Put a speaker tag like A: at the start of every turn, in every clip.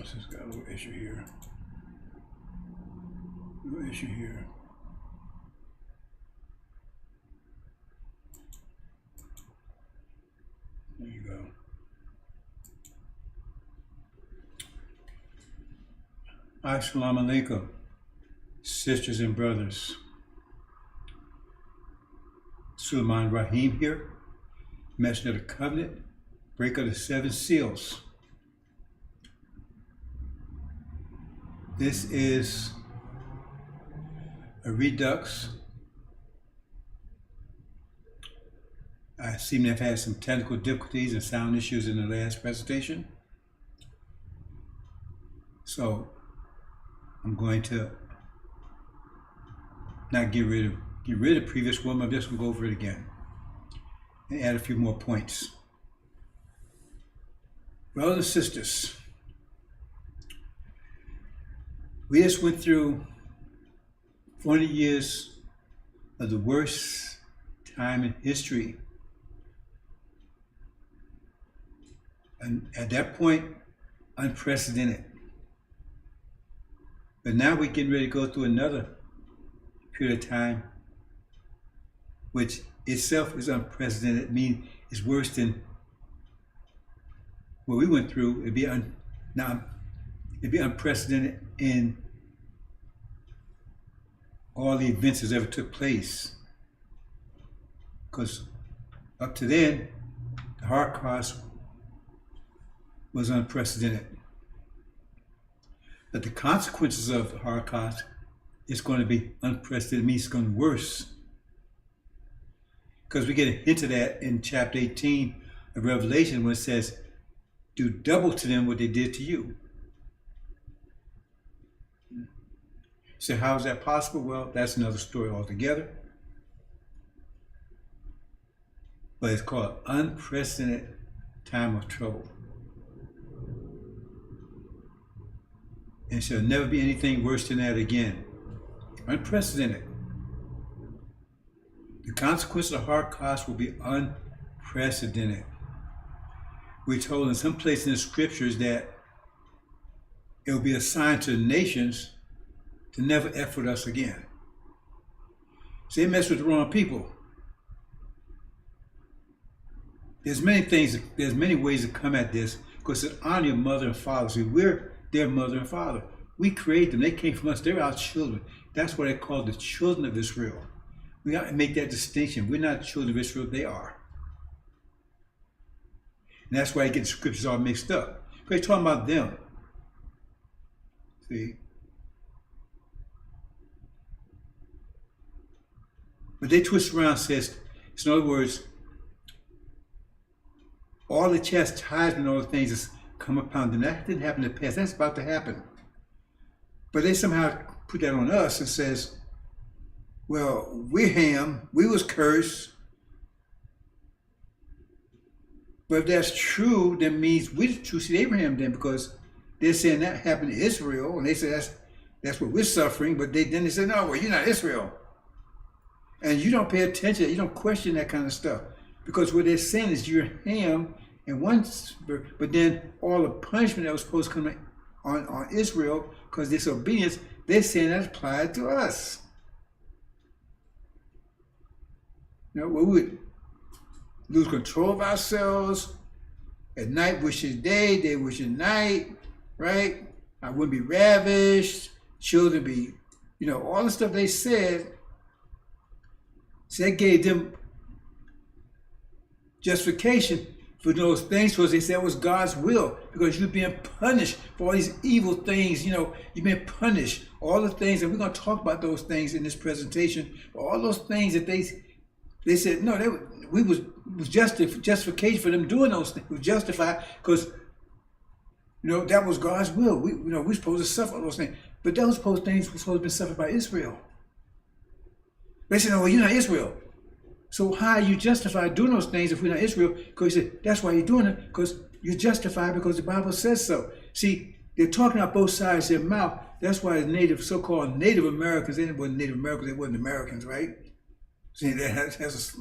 A: It's just got a little issue here. Little issue here. There you go. Assalamu alaikum, sisters and brothers. Sulaiman Rahim here, Messenger of the Covenant, breaker of the 7 seals. This is a redux. I seem to have had some technical difficulties and sound issues in the last presentation. So I'm going to not get rid of the previous one. I'm just going to go over it again and add a few more points. Brothers and sisters, we just went through 40 years of the worst time in history. And at that point, unprecedented. But now we're getting ready to go through another period of time, which itself is unprecedented. It means it's worse than what we went through. It'd be unprecedented in all the events that ever took place. Because up to then, the Holocaust was unprecedented. But the consequences of the Holocaust is going to be unprecedented. It means it's going to be worse. Because we get a hint of that in chapter 18 of Revelation when it says, do double to them what they did to you. So how is that possible? Well, that's another story altogether. But it's called unprecedented time of trouble. And shall never be anything worse than that again. Unprecedented. The consequence of the Holocaust will be unprecedented. We're told in some place in the scriptures that it will be a sign to the nations to never effort us again. So they mess with the wrong people. There's many ways to come at this, because it's honor your mother and father. See, we're their mother and father. We created them. They came from us. They're our children. That's what they call the children of Israel. We got to make that distinction. We're not children of Israel. They are. And that's why you get the scriptures all mixed up. Because they're talking about them. See? But they twist around and says, in other words, all the chastisement, all the things that's come upon them, that didn't happen in the past. That's about to happen. But they somehow put that on us and says, well, we're Ham, we was cursed. But if that's true, that means we the true seed of Abraham then, because they're saying that happened to Israel, and they say that's what we're suffering, but then they say, no, well, you're not Israel. And you don't pay attention, you don't question that kind of stuff. Because what they're saying is you're Ham, and but then all the punishment that was supposed to come on Israel because disobedience, they're saying that applied to us. You know, we would lose control of ourselves. At night, wishing day, day wishing night, right? I wouldn't be ravished. Children be, all the stuff they said. So that gave them justification for those things, because they said it was God's will, because you're being punished for all these evil things. You're being punished. All the things, and we're going to talk about those things in this presentation. All those things that they said, no, we was justification for them doing those things. We was justified because, that was God's will. We're supposed to suffer those things. But those things were supposed to be suffered by Israel. They said, no, well, you're not Israel. So how are you justified doing those things if we're not Israel? Because he said, that's why you're doing it, because you're justified because the Bible says so. See, they're talking out both sides of their mouth. That's why the so-called Native Americans, they weren't Native Americans, they wasn't Americans, right? See, it's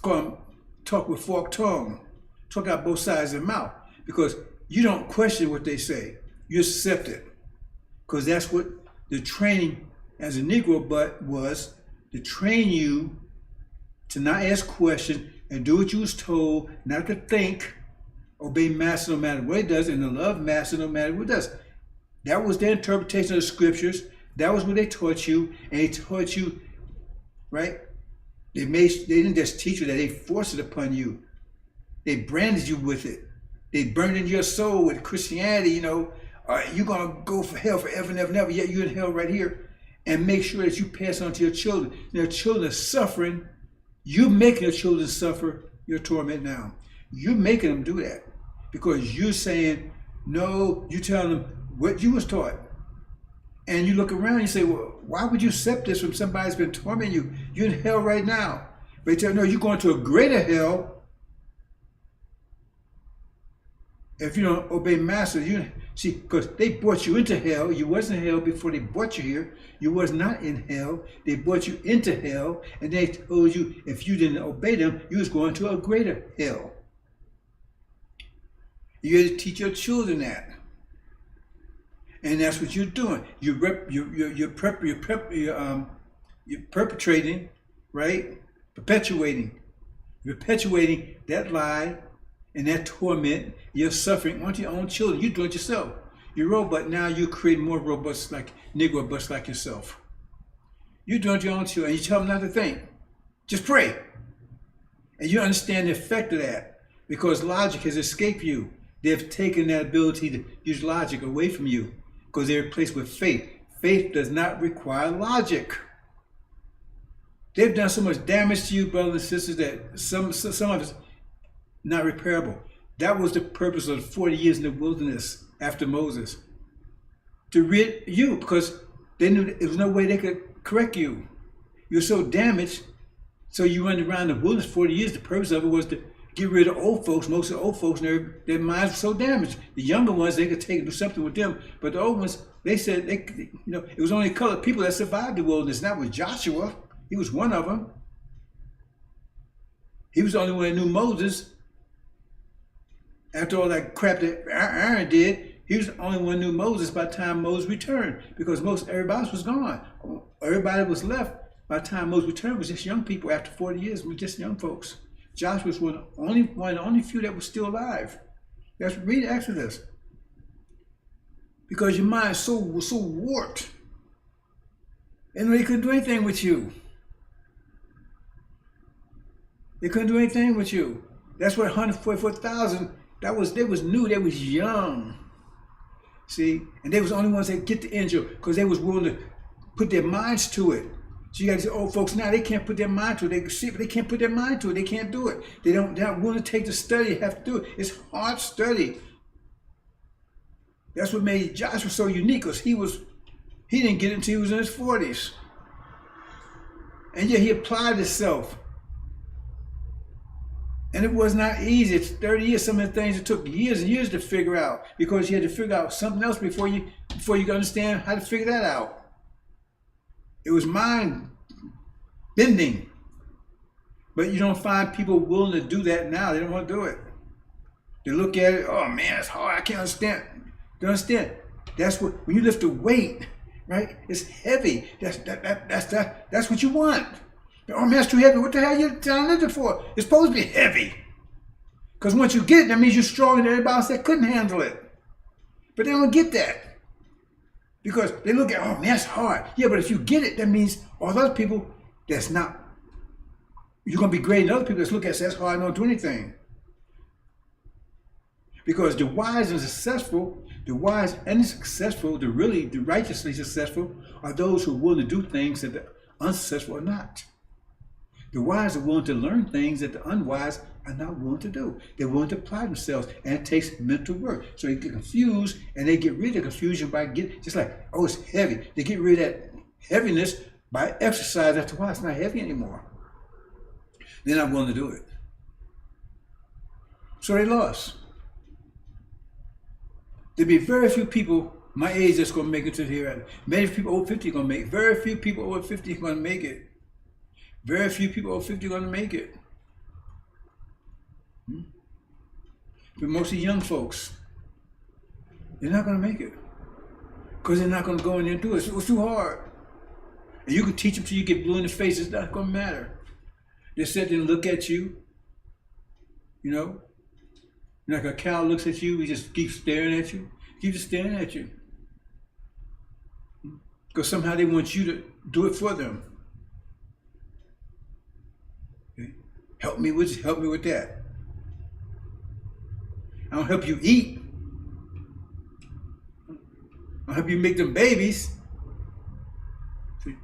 A: called talk with forked tongue. Talk out both sides of their mouth. Because You don't question what they say. You accept it. Because that's what the training as a Negro but was, to train you to not ask questions and do what you was told, not to think, obey master no matter what it does, and to love master no matter what it does. That was their interpretation of the scriptures. That was what they taught you, and they taught you, right? They didn't just teach you that, they forced it upon you. They branded you with it. They burned in your soul with Christianity, you're gonna go for hell forever and ever and ever, yet you're in hell right here. And make sure that you pass on to your children. Your children are suffering. You making your children suffer your torment now. You're making them do that because you're saying, no, you telling them what you was taught. And you look around and you say, well, why would you accept this from somebody that's been tormenting you? You're in hell right now. But they tell you, no, you're going to a greater hell if you don't obey master. See, because they brought you into hell. You wasn't in hell before they brought you here. You was not in hell. They brought you into hell, and they told you if you didn't obey them, you was going to a greater hell. You had to teach your children that. And that's what you're doing. You're perpetrating, right? Perpetuating that lie and that torment. You're suffering onto your own children. You do it yourself. You're a robot. Now you're creating more robots like Negro robots like yourself. You're doing it to your own children. And you tell them not to think. Just pray. And you understand the effect of that because logic has escaped you. They've taken that ability to use logic away from you because they're replaced with faith. Faith does not require logic. They've done so much damage to you, brothers and sisters, that some of it's not repairable. That was the purpose of the 40 years in the wilderness after Moses. To rid you, because they knew there was no way they could correct you. You were so damaged, so you run around the wilderness 40 years. The purpose of it was to get rid of old folks. Most of the old folks, their minds were so damaged. The younger ones, they could do something with them. But the old ones, they said, it was only colored people that survived the wilderness. And that was Joshua. He was one of them. He was the only one that knew Moses. After all that crap that Aaron did, he was the only one who knew Moses by the time Moses returned, because everybody else was gone. Everybody that was left by the time Moses returned was just young people. After 40 years, was just young folks. Joshua was one of the only few that was still alive. That's read Exodus. Because your mind was so warped, and they couldn't do anything with you. They couldn't do anything with you. That's what 144,000. They was new. They was young. See, and they was the only ones that get the injury because they was willing to put their minds to it. So you got to say, old folks now, they can't put their mind to it. They can see, but they can't put their mind to it. They can't do it. They're not willing to take the study. They have to do it. It's hard study. That's what made Joshua so unique, because he didn't get it until he was in his 40s. And yet he applied himself. And it was not easy. It's 30 years. Some of the things it took years and years to figure out, because you had to figure out something else before you could understand how to figure that out. It was mind bending. But you don't find people willing to do that now. They don't want to do it. They look at it, oh man, it's hard. I can't understand. You understand? That's when you lift a weight, right? It's heavy. That's what you want. Oh man, that's too heavy. What the hell are you trying to lift it for? It's supposed to be heavy. Because once you get it, that means you're stronger than everybody else that couldn't handle it. But they don't get that. Because they look at, oh man, that's hard. Yeah, but if you get it, that means all the other people, that's not. You're going to be grading other people that look at it, say that's hard, don't do anything. Because the wise and successful, the righteously successful are those who are willing to do things that the unsuccessful are not. The wise are willing to learn things that the unwise are not willing to do. They're willing to apply themselves, and it takes mental work. So they get confused, and they get rid of confusion by just like, oh, it's heavy. They get rid of that heaviness by exercise. After a while, it's not heavy anymore. They're not willing to do it. So they lost. There'll be very few people my age that's going to make it to the hereafter. Many people over 50 are going to make it. Very few people over 50 are going to make it. Very few people over 50 are going to make it. But mostly young folks. They're not going to make it. Because they're not going to go in there and do it. It's too hard. And you can teach them till you get blue in the face. It's not going to matter. They sit there and look at you. You know? Like a cow looks at you, he just keeps staring at you. Keeps staring at you. Because somehow they want you to do it for them. Okay? Help me with that. I don't help you eat. I help you make them babies. See?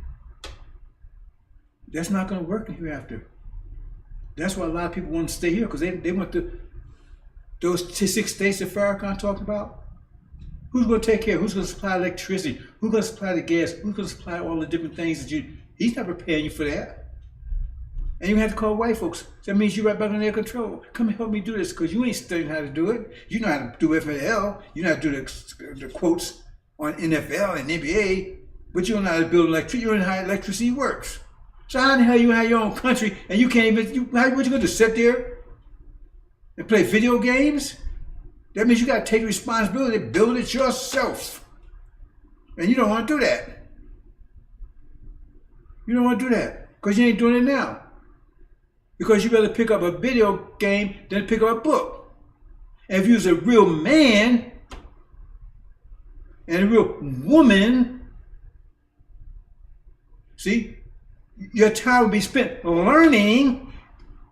A: That's not going to work hereafter. That's why a lot of people want to stay here, because they want those 6 states that Farrakhan talked about. Who's going to take care? Who's going to supply electricity? Who's going to supply the gas? Who's going to supply all the different things that he's not preparing you for that. And you have to call white folks. That means you're right back on their control. Come and help me do this, because you ain't studying how to do it. You know how to do FAL. You know how to do the quotes on NFL and NBA, but you don't know how to build electricity. You don't know how electricity works. So how the hell you have your own country and you can't even, what you going to do, sit there and play video games? That means you got to take responsibility, build it yourself. And you don't want to do that. You don't want to do that because you ain't doing it now. Because you rather pick up a video game than pick up a book. And if you was a real man and a real woman, see, your time will be spent learning,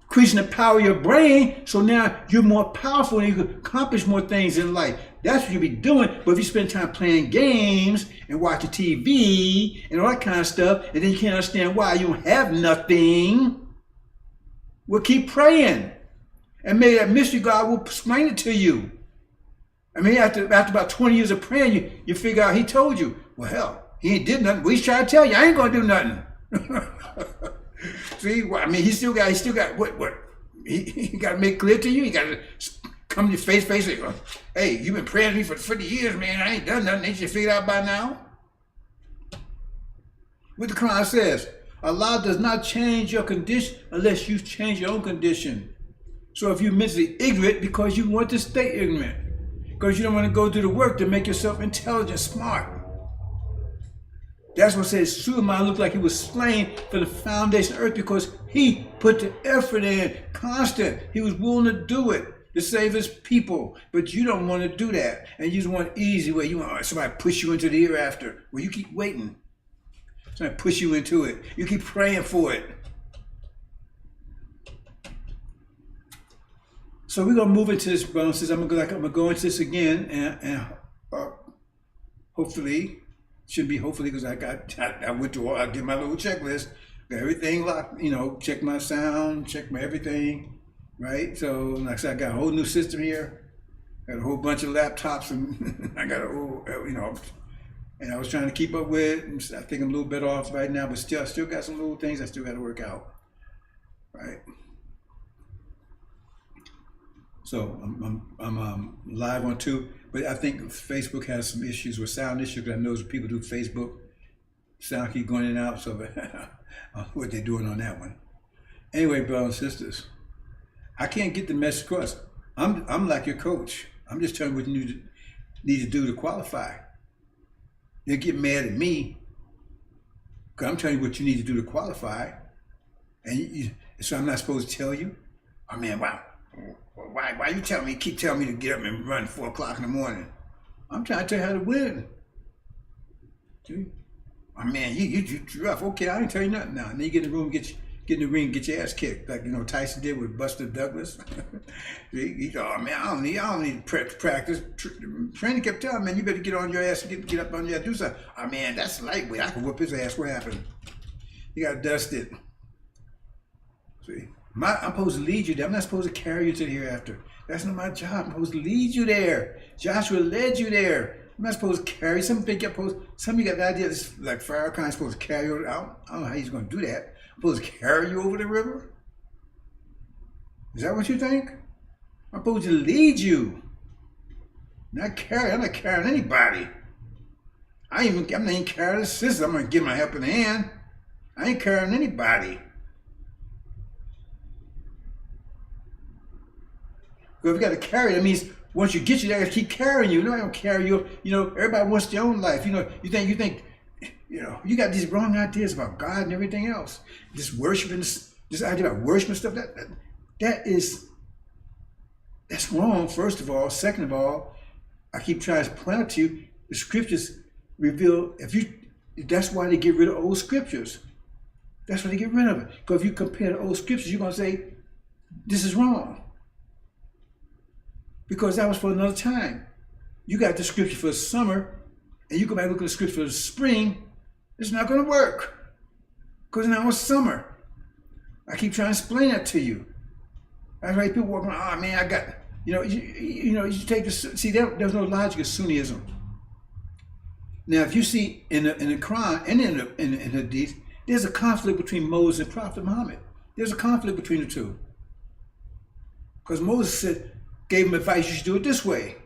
A: increasing the power of your brain, so now you're more powerful and you can accomplish more things in life. That's what you'll be doing. But if you spend time playing games and watching TV and all that kind of stuff, and then you can't understand why you don't have nothing, well, keep praying. And maybe that mystery God will explain it to you. I mean, after about 20 years of praying, you figure out he told you, well, hell, he ain't did nothing. But he's trying to tell you, I ain't going to do nothing. See, well, I mean, he still got what? He got to make clear to you. He got to come to your face, and go, hey, you've been praying to me for 50 years, man. I ain't done nothing. Ain't you figured out by now? What the Quran says, Allah does not change your condition unless you change your own condition. So if you're mentally ignorant because you want to stay ignorant, because you don't want to go do the work to make yourself intelligent, smart. That's what says Suleiman looked like he was slain for the foundation of earth because he put the effort in, constant. He was willing to do it to save his people. But you don't want to do that. And you just want an easy way. You want somebody push you into the hereafter. Well, you keep waiting. Somebody push you into it. You keep praying for it. So we're going to move into this, brothers. I'm going to go into this again and hopefully, shouldn't be hopefully because I went through I did my little checklist, got everything locked, check my sound, check my everything, right? So like I said, I got a whole new system here, got a whole bunch of laptops, and I got a whole, and I was trying to keep up with it. I think I'm a little bit off right now, but I still got some little things I still got to work out, right? So I'm live on two. But I think Facebook has some issues with sound issues. I know people do Facebook, sound keep going in and out. So what they're doing on that one. Anyway, brothers and sisters, I can't get the message across. I'm like your coach. I'm just telling you what you need to do to qualify. They get mad at me because I'm telling you what you need to do to qualify, and so I'm not supposed to tell you. Oh man, wow. Why you keep telling me to get up and run 4 o'clock in the morning? I'm trying to tell you how to win. See? Oh man, you rough. Okay, I ain't tell you nothing now. And then you get in the room, get in the ring, get your ass kicked, like Tyson did with Buster Douglas. He thought, oh man, I don't need practice. Training kept telling me, man, you better get on your ass and get up on your ass, do something. Oh man, that's lightweight. I can whoop his ass. What happened? You got dusted. See. I'm supposed to lead you there. I'm not supposed to carry you to the hereafter. That's not my job. I'm supposed to lead you there. Joshua led you there. I'm not supposed to carry. Some of you got the idea this like Farrakhan is supposed to carry you out. I don't know how he's going to do that. I'm supposed to carry you over the river. Is that what you think? I'm supposed to lead you. I'm not carrying anybody. I'm not even carrying the sister. I'm going to give my helping hand. I ain't carrying anybody. If we got to carry, that means once you get you, they gotta keep carrying you. No, I don't carry you. You know, everybody wants their own life. You know, you think, you know, you got these wrong ideas about God and everything else. This worshiping, this idea about worshiping stuff, that's wrong, first of all. Second of all, I keep trying to point out to you, the scriptures reveal, that's why they get rid of old scriptures. That's why they get rid of it. Because if you compare the old scriptures, you're going to say, this is wrong. Because that was for another time. You got the scripture for the summer, and you go back and look at the scripture for the spring, it's not going to work. Because now it's summer. I keep trying to explain that to you. That's why people walk around, oh man, I got, you take this, see, there's no logic of Sunnism. Now, if you see in the Quran and in the Hadith, there's a conflict between Moses and Prophet Muhammad. There's a conflict between the two. Because Moses gave him advice, you should do it this way.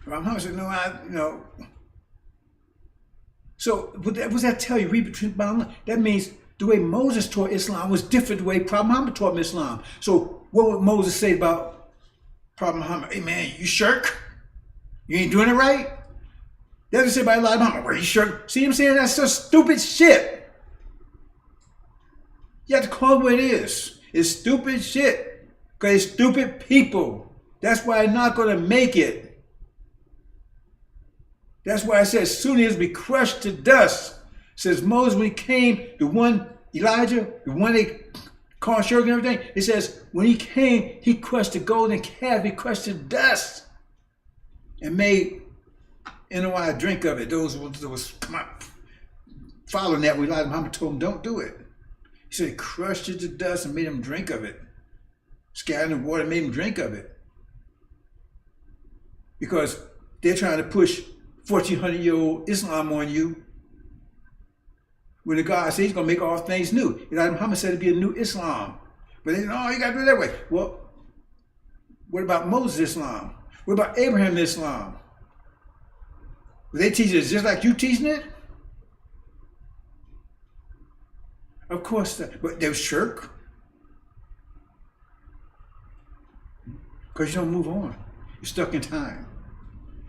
A: Prophet Muhammad said, no, So what does that tell you? Read between the bottom line. That means the way Moses taught Islam was different the way Prophet Muhammad taught him Islam. So what would Moses say about Prophet Muhammad? Hey man, you shirk? You ain't doing it right? That doesn't say by Elijah Muhammad, where you shirk? See what I'm saying? That's just stupid shit. You have to call it what it is. It's stupid shit. Because it's stupid people. That's why I'm not going to make it. That's why I said Sunnis be crushed to dust. Says Moses when he came, the one Elijah, the one they called Shirk and everything, it says when he came, he crushed the golden calf, he crushed to dust and made NOI drink of it. Those was following that when Elijah Muhammad told him don't do it. He said he crushed it to dust and made him drink of it. Scattered in the water and made him drink of it. Because they're trying to push 1400-year-old Islam on you. When the God said he's going to make all things new. Elijah Muhammad said it'd be a new Islam. But they said, no, you got to do it that way. Well, what about Moses Islam? What about Abraham Islam? Were they teaching it just like you teaching it? Of course, but they were shirk. Because you don't move on. You're stuck in time.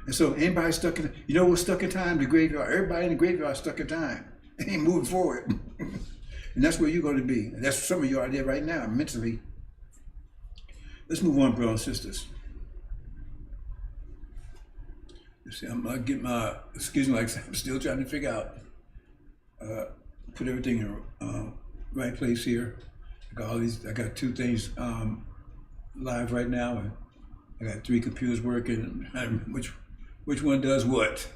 A: And so anybody stuck in, you know what's stuck in time? The graveyard. Everybody in the graveyard is stuck in time. They ain't moving forward. And that's where you're going to be. And that's some of you are there right now, mentally. Let's move on, brothers and sisters. See, I'm going to get my, excuse me, like I'm still trying to figure out, put everything in the right place here. I got two things live right now, and I got 3 computers working, and which one does what?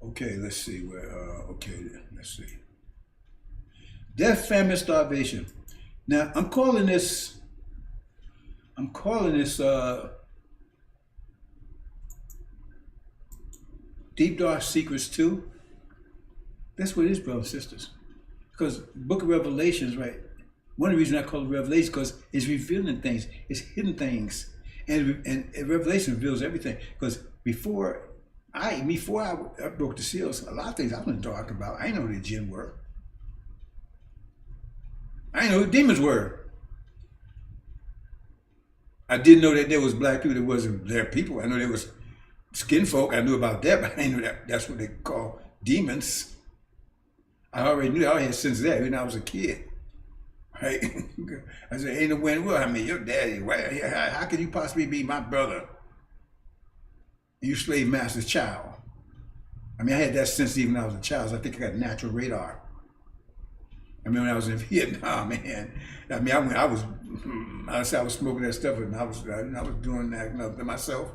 A: Okay, let's see where, let's see. Death, famine, starvation. Now, I'm calling this Deep Dark Secrets 2. That's what it is, brothers and sisters. Because Book of Revelations, right? One of the reasons I call it Revelation is because it's revealing things, it's hidden things. And Revelation reveals everything. Because before I broke the seals, a lot of things I wasn't talking about. I didn't know who the jinn were. I didn't know who demons were. I didn't know that there was black people that wasn't their people. I know there was skin folk. I knew about that, but I didn't know that's what they call demons. I already knew. I already had sense of that when I was a kid. Right? I said, ain't no way in the world. I mean, your daddy, how could you possibly be my brother? You slave master's child. I mean, I had that sense even when I was a child. So I think I got natural radar. I mean, when I was in Vietnam, man. I mean, I was smoking that stuff, and I was doing acting up to myself,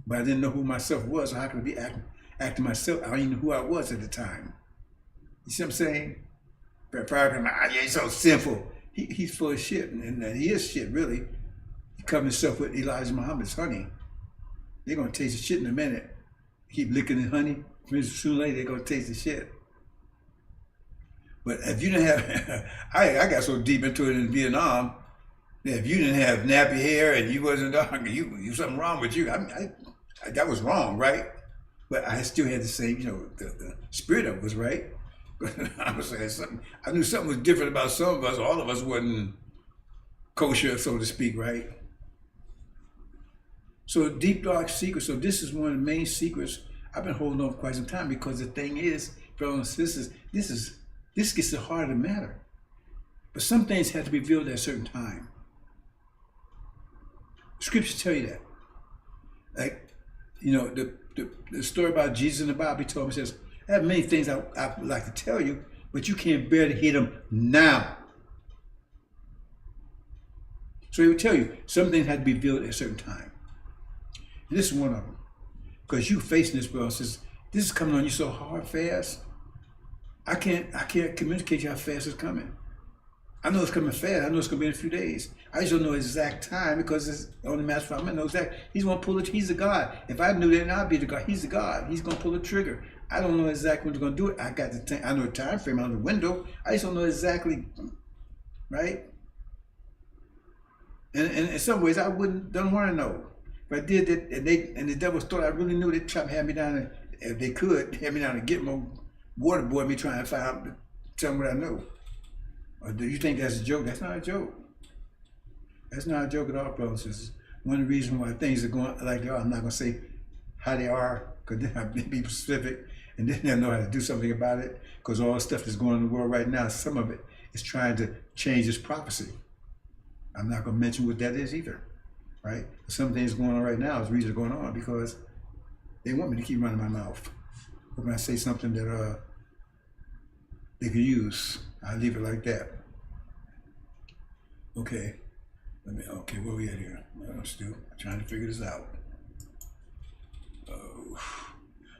A: but I didn't know who myself was. So how could I be acting myself? I didn't even know who I was at the time. You see what I'm saying? You're so sinful. He's full of shit, and he is shit, really. He covered himself with Elijah Muhammad's honey. They're gonna taste the shit in a minute. Keep licking the honey. Sooner or later, they're gonna taste the shit. But if you didn't have, I got so deep into it in Vietnam that if you didn't have nappy hair and you wasn't dark, you something wrong with you. I that was wrong, right? But I still had the same, the spirit of it was right. But I was saying something. I knew something was different about some of us. All of us wasn't kosher, so to speak, right? So deep dark secret. So this is one of the main secrets I've been holding on for quite some time, because the thing is, brothers and sisters, this gets the heart of the matter. But some things have to be revealed at a certain time. Scriptures tell you that. Like, you know, the story about Jesus in the Bible, he told me, says, I have many things I would like to tell you, but you can't bear to hear them now. So he would tell you, some things had to be revealed at a certain time. And this is one of them. Because you facing this, brother, says, this is coming on you so hard, fast. I can't communicate you how fast it's coming. I know it's coming fast. I know it's going to be in a few days. I just don't know the exact time, because it's only master I know exact. He's going to pull it. He's the God. If I knew that, I'd be the God. He's the God. He's going to pull the trigger. I don't know exactly when he's going to do it. I know the time frame. I know the window. I just don't know exactly, right? And in some ways, don't want to know. If I did that, and the devil thought I really knew, they'd try to have me down, if they could, have me down and get my waterboard me trying to find out, tell me what I know. Or do you think that's a joke? That's not a joke. That's not a joke at all, brothers and sisters. One of the reasons why things are going like they are, I'm not going to say how they are, because then I'll be specific, and then they'll know how to do something about it, because all the stuff that's going on in the world right now, some of it is trying to change this prophecy. I'm not going to mention what that is either, right? Some things going on right now is reasons going on because they want me to keep running my mouth. But when I say something that they can use, I leave it like that. Okay, okay, where we at here? I'm trying to figure this out.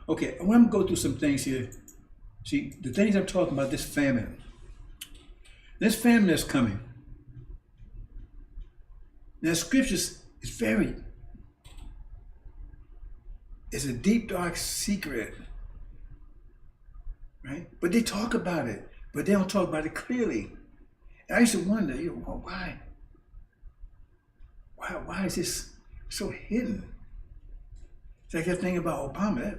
A: Okay, I'm going to go through some things here. See, the things I'm talking about, this famine that's coming. Now, scriptures is it's a deep, dark secret, right? But they talk about it, but they don't talk about it clearly. And I used to wonder, well, why is this so hidden? It's like that thing about Obama.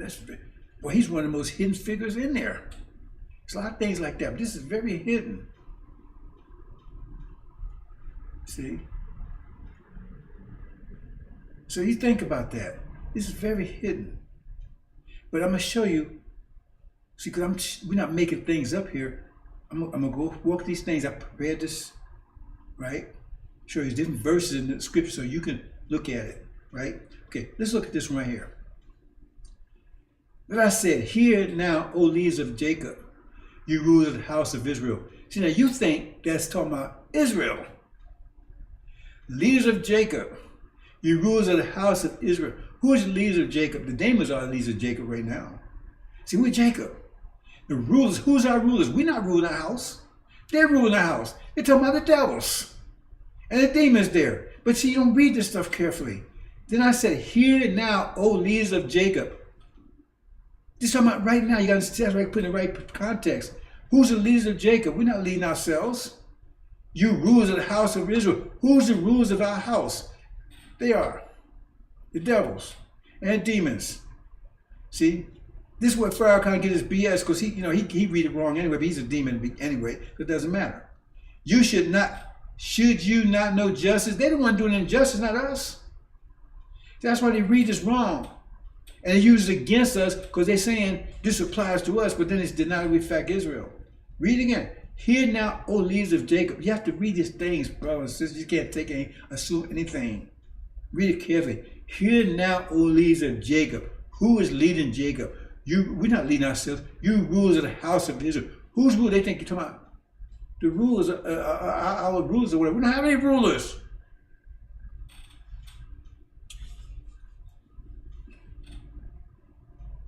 A: Well, he's one of the most hidden figures in there. There's a lot of things like that, but this is very hidden. See? So you think about that. This is very hidden. But I'm going to show you, see, because we're not making things up here. I'm going to go walk these things. I prepared this, right? Show you different verses in the scripture so you can look at it, right? Okay, let's look at this one right here. But I said, hear now, O leaders of Jacob, you rulers of the house of Israel. See, now you think that's talking about Israel. Leaders of Jacob, you rulers of the house of Israel. Who is the leaders of Jacob? The demons are the leaders of Jacob right now. See, we're Jacob. The rulers, who's our rulers? We're not ruling the house. They're ruling the house. They're talking about the devils. And the demons there. But see, you don't read this stuff carefully. Then I said, hear now, O leaders of Jacob. This is talking about right now. You got to understand, right, put in the right context. Who's the leaders of Jacob? We're not leading ourselves. You rulers of the house of Israel. Who's the rulers of our house? They are the devils and demons. See, this is what Farrakhan get his BS, because he read it wrong anyway. But he's a demon anyway. It doesn't matter. Should you not know justice? They're the one doing injustice, not us. That's why they read this wrong, and they use it against us because they're saying this applies to us, but then it's denied we fact Israel. Read again. Hear now, O leaders of Jacob. You have to read these things, brothers and sisters. You can't assume anything. Read it carefully. Hear now, O leaders of Jacob. Who is leading Jacob? We're not leading ourselves. You rulers of the house of Israel. Whose rule they think you're talking about? The rulers, our rulers or whatever. We don't have any rulers.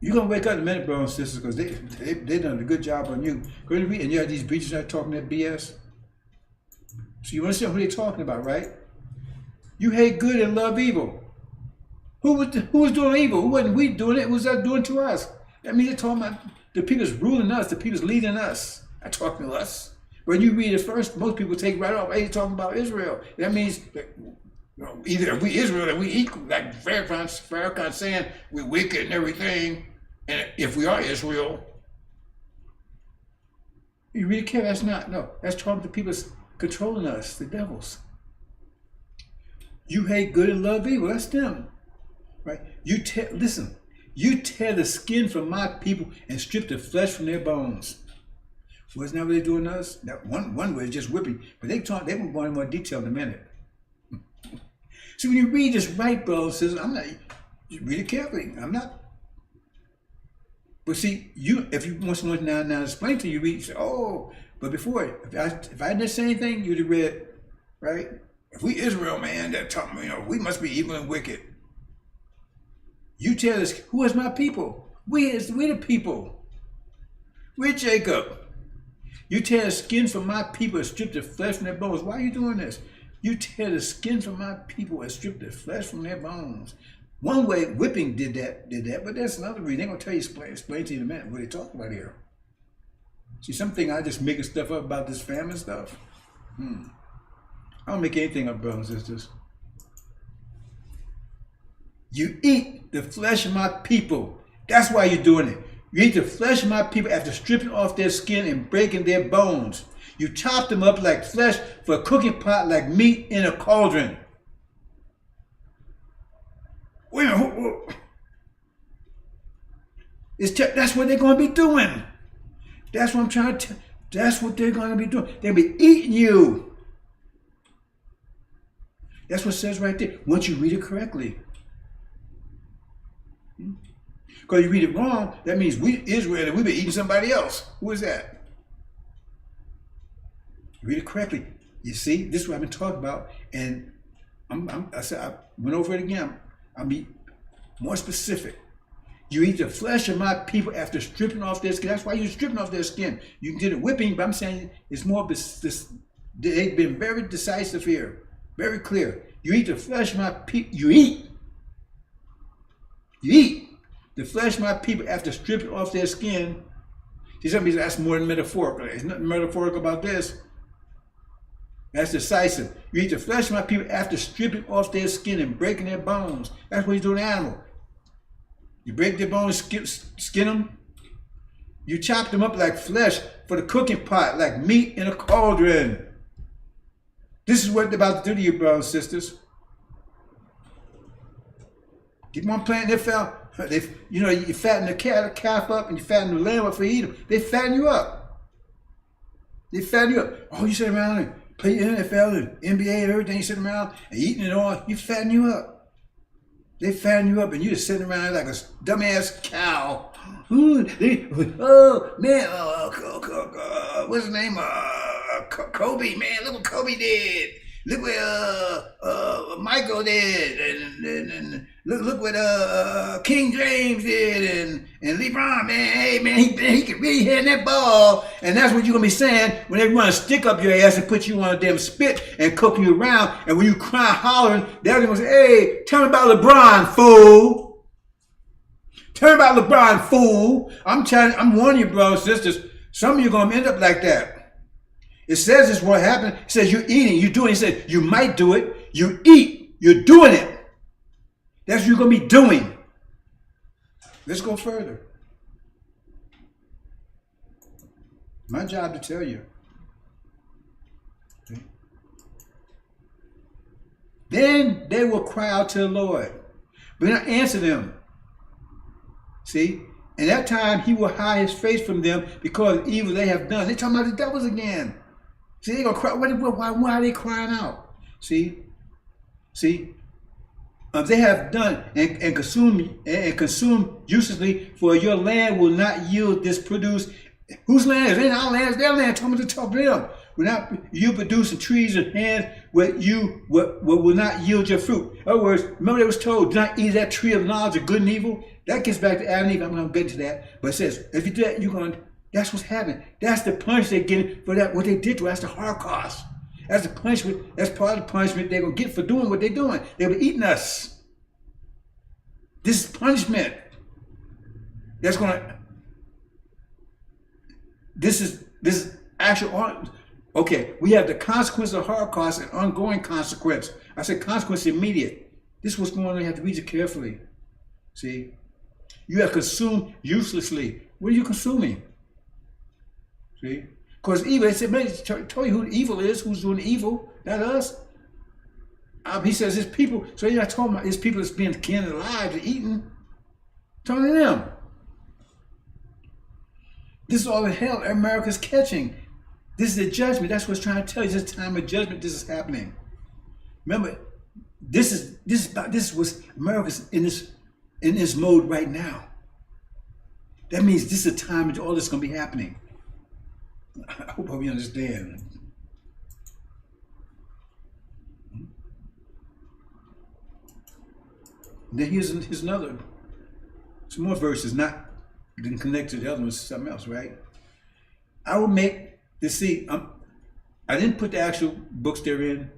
A: You're going to wake up in a minute, brothers and sisters, because they done a good job on you. Go and read, and you have these preachers that are talking that BS. So you understand who they're talking about, right? You hate good and love evil. Who was doing evil? Who wasn't we doing it? Who was that doing to us? That means they're talking about the people's ruling us, the people's leading us. I'm talking to us. When you read it first, most people take right off, hey, he's talking about Israel. That means that, either we Israel and we equal, like Farrakhan saying we're wicked and everything, and if we are Israel, you really care? That's not, no, that's talking to people controlling us, the devils. You hate good and love evil, that's them. right? Listen, you tear the skin from my people and strip the flesh from their bones. Wasn't that what they're doing to us? That one way is just whipping, but they won't go into more detail in a minute. So when you read this right, brothers and sisters, you read it carefully. I'm not. But see, if you want someone now to explain to you, you say, oh, but before, if I didn't say anything, you'd have read, right? If we Israel, man, that talking, we must be evil and wicked. You tell us, who is my people? We the people. We're Jacob. You tear the skin from my people and strip the flesh from their bones. Why are you doing this? You tear the skin from my people and strip the flesh from their bones. One way whipping did that, but that's another reason. They're going to tell you, explain to you in a minute what they're talking about here. See, something I just making stuff up about this famine stuff. I don't make anything up, brothers and sisters. You eat the flesh of my people. That's why you're doing it. You eat the flesh of my people after stripping off their skin and breaking their bones. You chop them up like flesh for a cooking pot, like meat in a cauldron. Wait a minute. That's what they're going to be doing. That's what I'm trying to tell. That's what they're going to be doing. They'll be eating you. That's what it says right there. Once you read it correctly. Because you read it wrong, that means we, Israel, and we've been eating somebody else. Who is that? Read it correctly. You see, this is what I've been talking about. And I went over it again. I'll be more specific. You eat the flesh of my people after stripping off their skin. That's why you're stripping off their skin. You can get a whipping, but I'm saying it's more, they've been very decisive here. Very clear. You eat the flesh of my people. You eat the flesh of my people after stripping off their skin. See, some people say that's more than metaphorical. There's nothing metaphorical about this. That's decisive. You eat the flesh of my people after stripping off their skin and breaking their bones. That's what you do to an animal. You break their bones, skin them. You chop them up like flesh for the cooking pot, like meat in a cauldron. This is what they're about to do to you, brothers and sisters. Keep on playing their foul. You fatten the calf up and you fatten the lamb up for eating. They fatten you up. They fatten you up. Oh, you sit around and play NFL and NBA and everything. You sit around and eating it all. You fatten you up. They fatten you up and you just sitting around like a dumbass cow. Oh man, what's his name? Kobe, man. Look what Kobe did. Look what Michael did, and look what King James did, and LeBron, man. Hey, man, he can really hit that ball, and that's what you're gonna be saying when they run a stick up your ass and put you on a damn spit and cook you around, and when you cry hollering, they're gonna say, "Hey, tell me about LeBron, fool. Tell me about LeBron, fool." I'm warning you, brothers and sisters. Some of you are gonna end up like that. It says this what happened. It says you're eating, you're doing it. It says you might do it. You eat, you're doing it. That's what you're going to be doing. Let's go further. My job to tell you. Okay. Then they will cry out to the Lord, but not answer them. See? And that time he will hide his face from them because of the evil they have done. They're talking about the devils again. See, they're going to cry. Why are they crying out? See? They have done and consumed uselessly, for your land will not yield this produce. Whose land is it? Ain't our land, it's their land. Tell me to talk to them. You producing trees and hands where you will not yield your fruit. In other words, remember they was told, do not eat that tree of knowledge of good and evil. That gets back to Adam and Eve. I'm going to get into that. But it says, if you do that, that's what's happening. That's the punishment they're getting for that, what they did to us. That's the Holocaust. That's the punishment. That's part of the punishment they're going to get for doing what they're doing. They'll be eating us. This is punishment. This is actual. Okay, we have the consequence of the Holocaust and ongoing consequence. I said consequence immediate. This is what's going on. You have to read it carefully. See? You have consumed uselessly. What are you consuming? See? Because evil, it said, man, tell you who the evil is, who's doing the evil, not us. He says his people, so you're not talking about his people that's being skinned alive and eaten. Talking to them. This is all the hell America's catching. This is the judgment. That's what's trying to tell you. This is time of judgment. This is happening. Remember, this was America's in this mode right now. That means this is a time when all this is going to be happening. I hope we understand. And then here's another, some more verses, not didn't connect to the other ones, something else, right? I will make this. See, I didn't put the actual books they're in,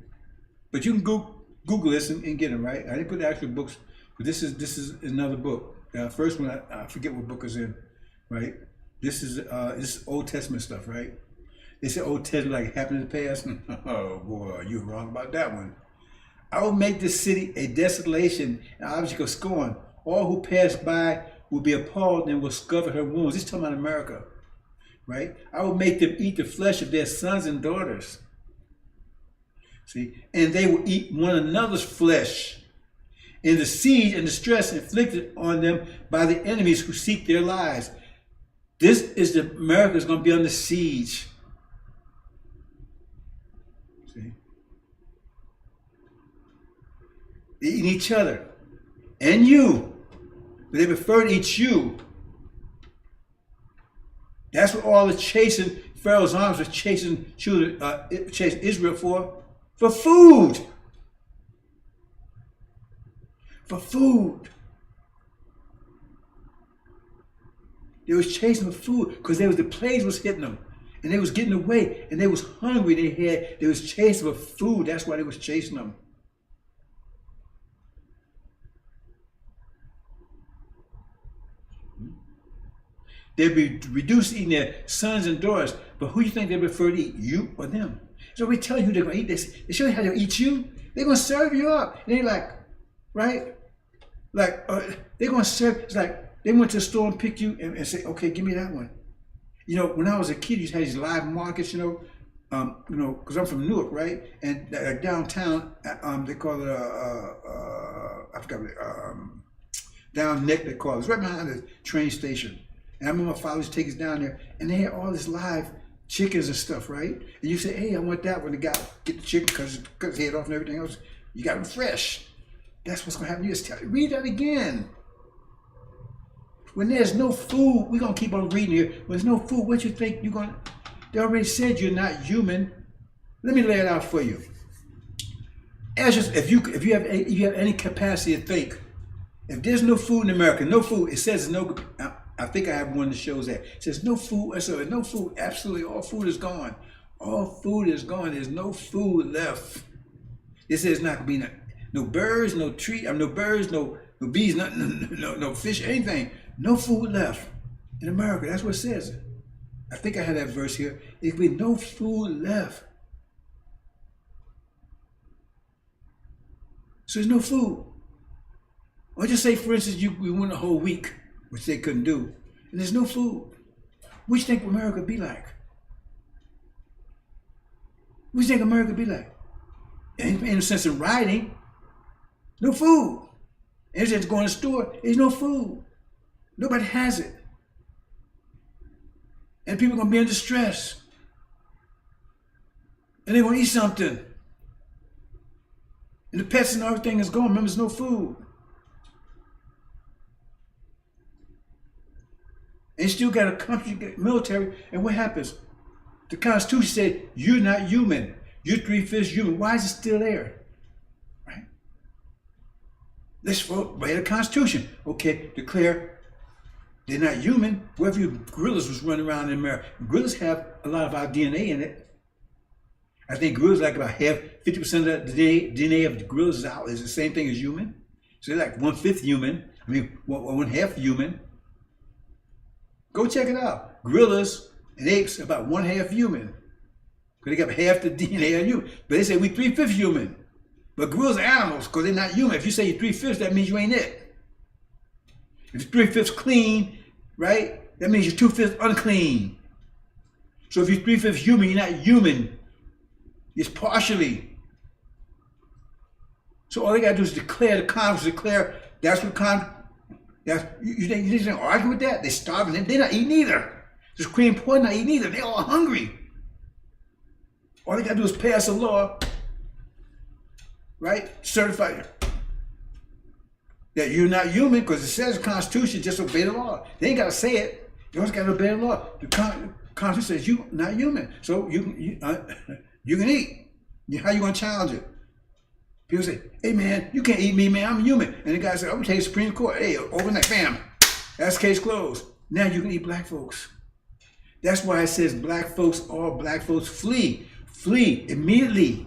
A: but you can Google this and get them, right? I didn't put the actual books, but this is another book. First one, I forget what book is in, right? This is Old Testament stuff, right? They say Old Testament like it happened in the past. Oh boy, you're wrong about that one. I will make this city a desolation, an object of scorn. All who pass by will be appalled and will discover her wounds. This is talking about America, right? I will make them eat the flesh of their sons and daughters. See, and they will eat one another's flesh in the siege and distress inflicted on them by the enemies who seek their lives. This is America is going to be under siege. See? They eat each other and you, but they prefer to eat you. That's what all the chasing Pharaoh's arms was chasing Israel for food. For food. They was chasing for food because the plagues was hitting them, and they was getting away, and they was hungry. They was chasing for food. That's why they was chasing them. They'd be reduced to eating their sons and daughters. But who do you think they prefer to eat, you or them? So we tell you who they're going to eat this. They show you how they'll eat you. They're going to serve you up. And they're like, right? Like, they're going to serve. It's like they went to the store and picked you and say, okay, give me that one. You know, when I was a kid, you had these live markets, because I'm from Newark, right? And downtown, they call it, I forgot what down Neck they call it. It's right behind the train station. And I remember my father used to take us down there, and they had all this live chickens and stuff, right? And you say, hey, I want that one. The guy get the chicken, cut his head off and everything else. You got them fresh. That's what's going to happen. You just read that again. When there's no food, we're going to keep on reading here. When there's no food, what you think you're going to... They already said you're not human. Let me lay it out for you. If you have any capacity to think, if there's no food in America, no food, it says no... I think I have one that shows that. It says no food. So no food. Absolutely, all food is gone. All food is gone. There's no food left. It says not going to be no birds, no tree. No birds, no bees, no fish, anything. No food left in America. That's what it says. I think I had that verse here. There could be no food left. So there's no food. Or just say, for instance, we went a whole week, which they couldn't do, and there's no food. What do you think America would be like? What do you think America would be like? In a sense of riding, no food. And just going to the store, there's no food. Nobody has it. And people are going to be under stress. And they're going to eat something. And the pets and everything is gone. Remember, there's no food. And you still got a country, military, and what happens? The Constitution said, you're not human. You're 3/5 human. Why is it still there? Right? Let's vote by the Constitution. Okay, declare they're not human. What if your gorillas was running around in America? Gorillas have a lot of our DNA in it. I think gorillas like about 50% of the DNA of the gorillas is the same thing as human. So they're like 1/5 human. I mean, 1/2 human. Go check it out. Gorillas and apes are about 1/2 human. Because they got half the DNA of human. But they say we 3/5 human. But gorillas are animals because they're not human. If you say you're 3/5, that means you ain't it. If you're 3/5 clean, right, that means you're 2/5 unclean. So if you're 3/5 human, you're not human. It's partially. So all they gotta do is declare the Congress, declare that's what you think argue with that? They're starving. They're not eating either. The Supreme Court not eating either. They're all hungry. All they gotta do is pass a law, right? Certify that you're not human, because it says the Constitution, just obey the law. They ain't gotta say it. You always gotta obey the law. The Constitution says you're not human, so you can eat. How you gonna challenge it? People say, "Hey man, you can't eat me, man. I'm human." And the guy said, "I'm gonna take the Supreme Court. Hey, overnight, bam, that's case closed. Now you can eat black folks." That's why it says black folks, all black folks flee immediately.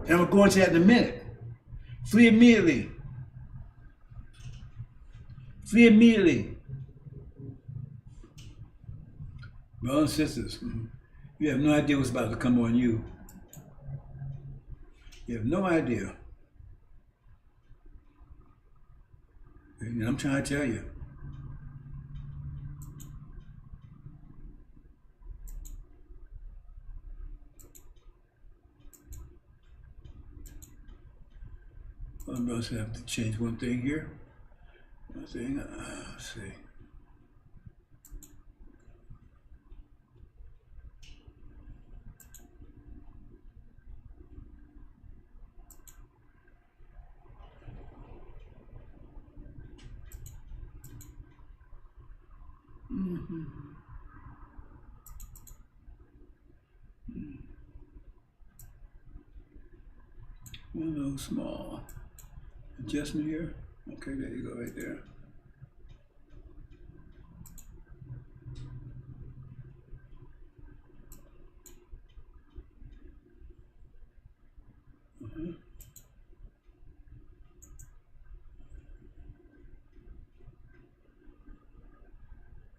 A: And I'm gonna go into that in a minute. Flee immediately. Flee immediately. Brothers and sisters, you have no idea what's about to come on you. You have no idea. And I'm trying to tell you. I'm going to have to change one thing here. One thing, let's see. One little small adjustment here. Okay, there you go, right there.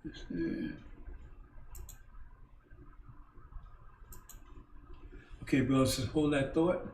A: Let's see. Okay, brothers, just hold that thought.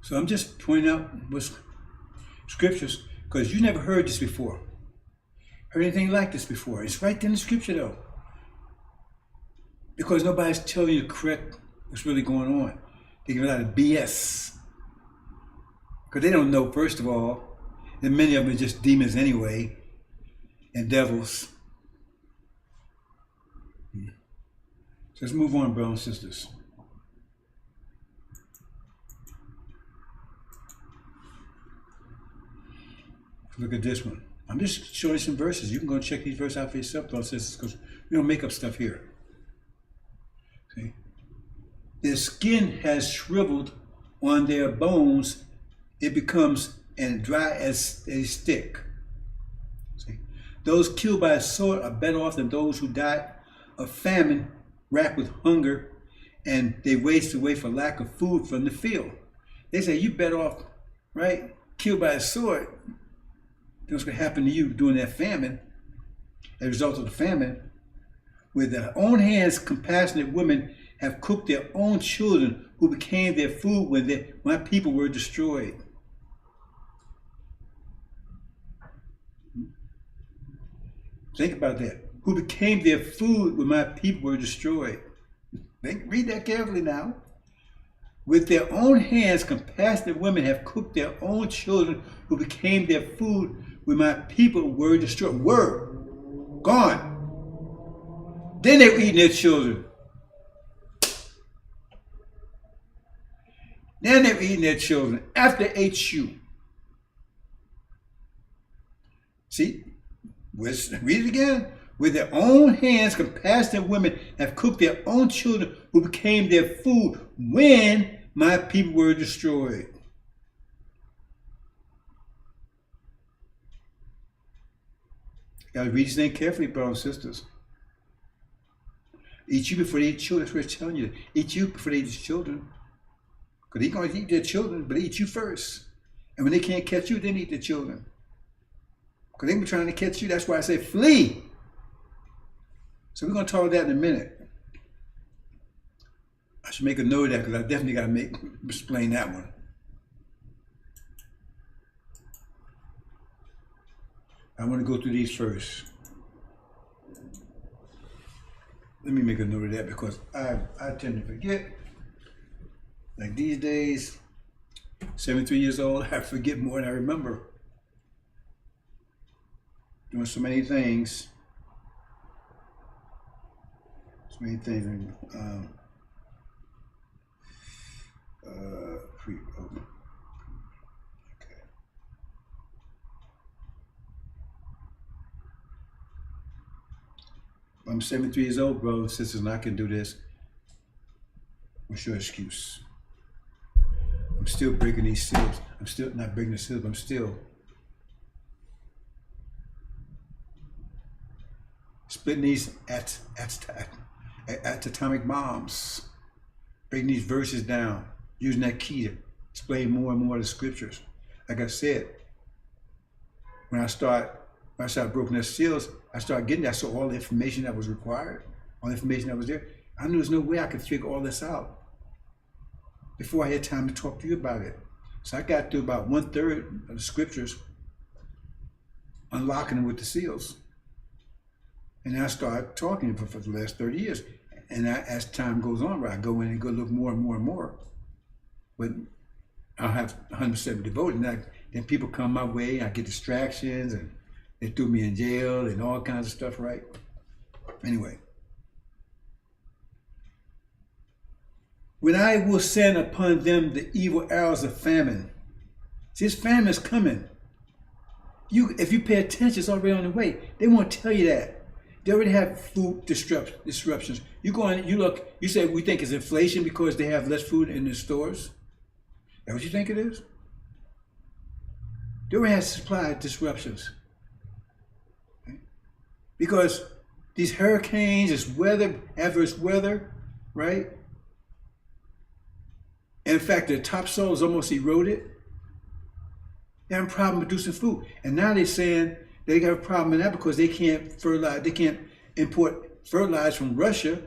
A: So I'm just pointing out what's scriptures, because you never heard this before. Heard anything like this before. It's right in the scripture though. Because nobody's telling you correct what's really going on. They give a lot of BS. Because they don't know, first of all, that many of them are just demons anyway, and devils. So let's move on, brothers and sisters. Look at this one. I'm just showing you some verses. You can go and check these verses out for yourself, brothers and sisters, because we don't make up stuff here. See? Their skin has shriveled on their bones. It becomes as dry as a stick. See? Those killed by a sword are better off than those who died of famine, racked with hunger, and they waste away for lack of food from the field. They say, you better off, right, killed by a sword. What's going to happen to you during that famine, as a result of the famine. With their own hands, compassionate women have cooked their own children who became their food when my people were destroyed. Think about that. Who became their food when my people were destroyed. Read that carefully now. With their own hands, compassionate women have cooked their own children who became their food when my people were destroyed. Were gone. Then they were eating their children. Then they were eating their children after they ate you. See? Read it again. With their own hands, compassionate women have cooked their own children who became their food when my people were destroyed. You gotta read this thing carefully, brothers and sisters. Eat you before they eat children. That's what it's telling you. Eat you before they eat children. Because they're going to eat their children, but they eat you first. And when they can't catch you, then eat their children. Because they be trying to catch you. That's why I say flee. So we're going to talk about that in a minute. I should make a note of that because I definitely got to explain that one. I want to go through these first. Let me make a note of that because I tend to forget. Like these days, 73 years old, I forget more than I remember. Doing so many things. So many things. Okay. I'm 73 years old, brothers and sisters, and I can do this. What's your excuse? I'm still breaking these seals. I'm still not breaking the seals, but I'm still splitting these atomic bombs, breaking these verses down, using that key to explain more and more of the scriptures. Like I said, when I start breaking the seals, I started getting that. I saw all the information that was required, all the information that was there. I knew there's no way I could figure all this out before I had time to talk to you about it. So I got through about 1/3 of the scriptures, unlocking them with the seals. And I started talking for the last 30 years. And as time goes on, I go in and go look more and more and more. But I'll have 100% devoted. And then people come my way, I get distractions, and they threw me in jail and all kinds of stuff, right? Anyway. When I will send upon them the evil arrows of famine. See, this famine is coming. If you pay attention, it's already on the way. They won't tell you that. They already have food disruptions. You go on, you look, you say we think it's inflation because they have less food in the stores. Is that what you think it is? They already have supply disruptions. Okay? Because these hurricanes, this weather, adverse weather, right? And in fact, the topsoil is almost eroded. They have a problem producing food. And now they're saying they got a problem in that because they can't fertilize, they can't import fertilizer from Russia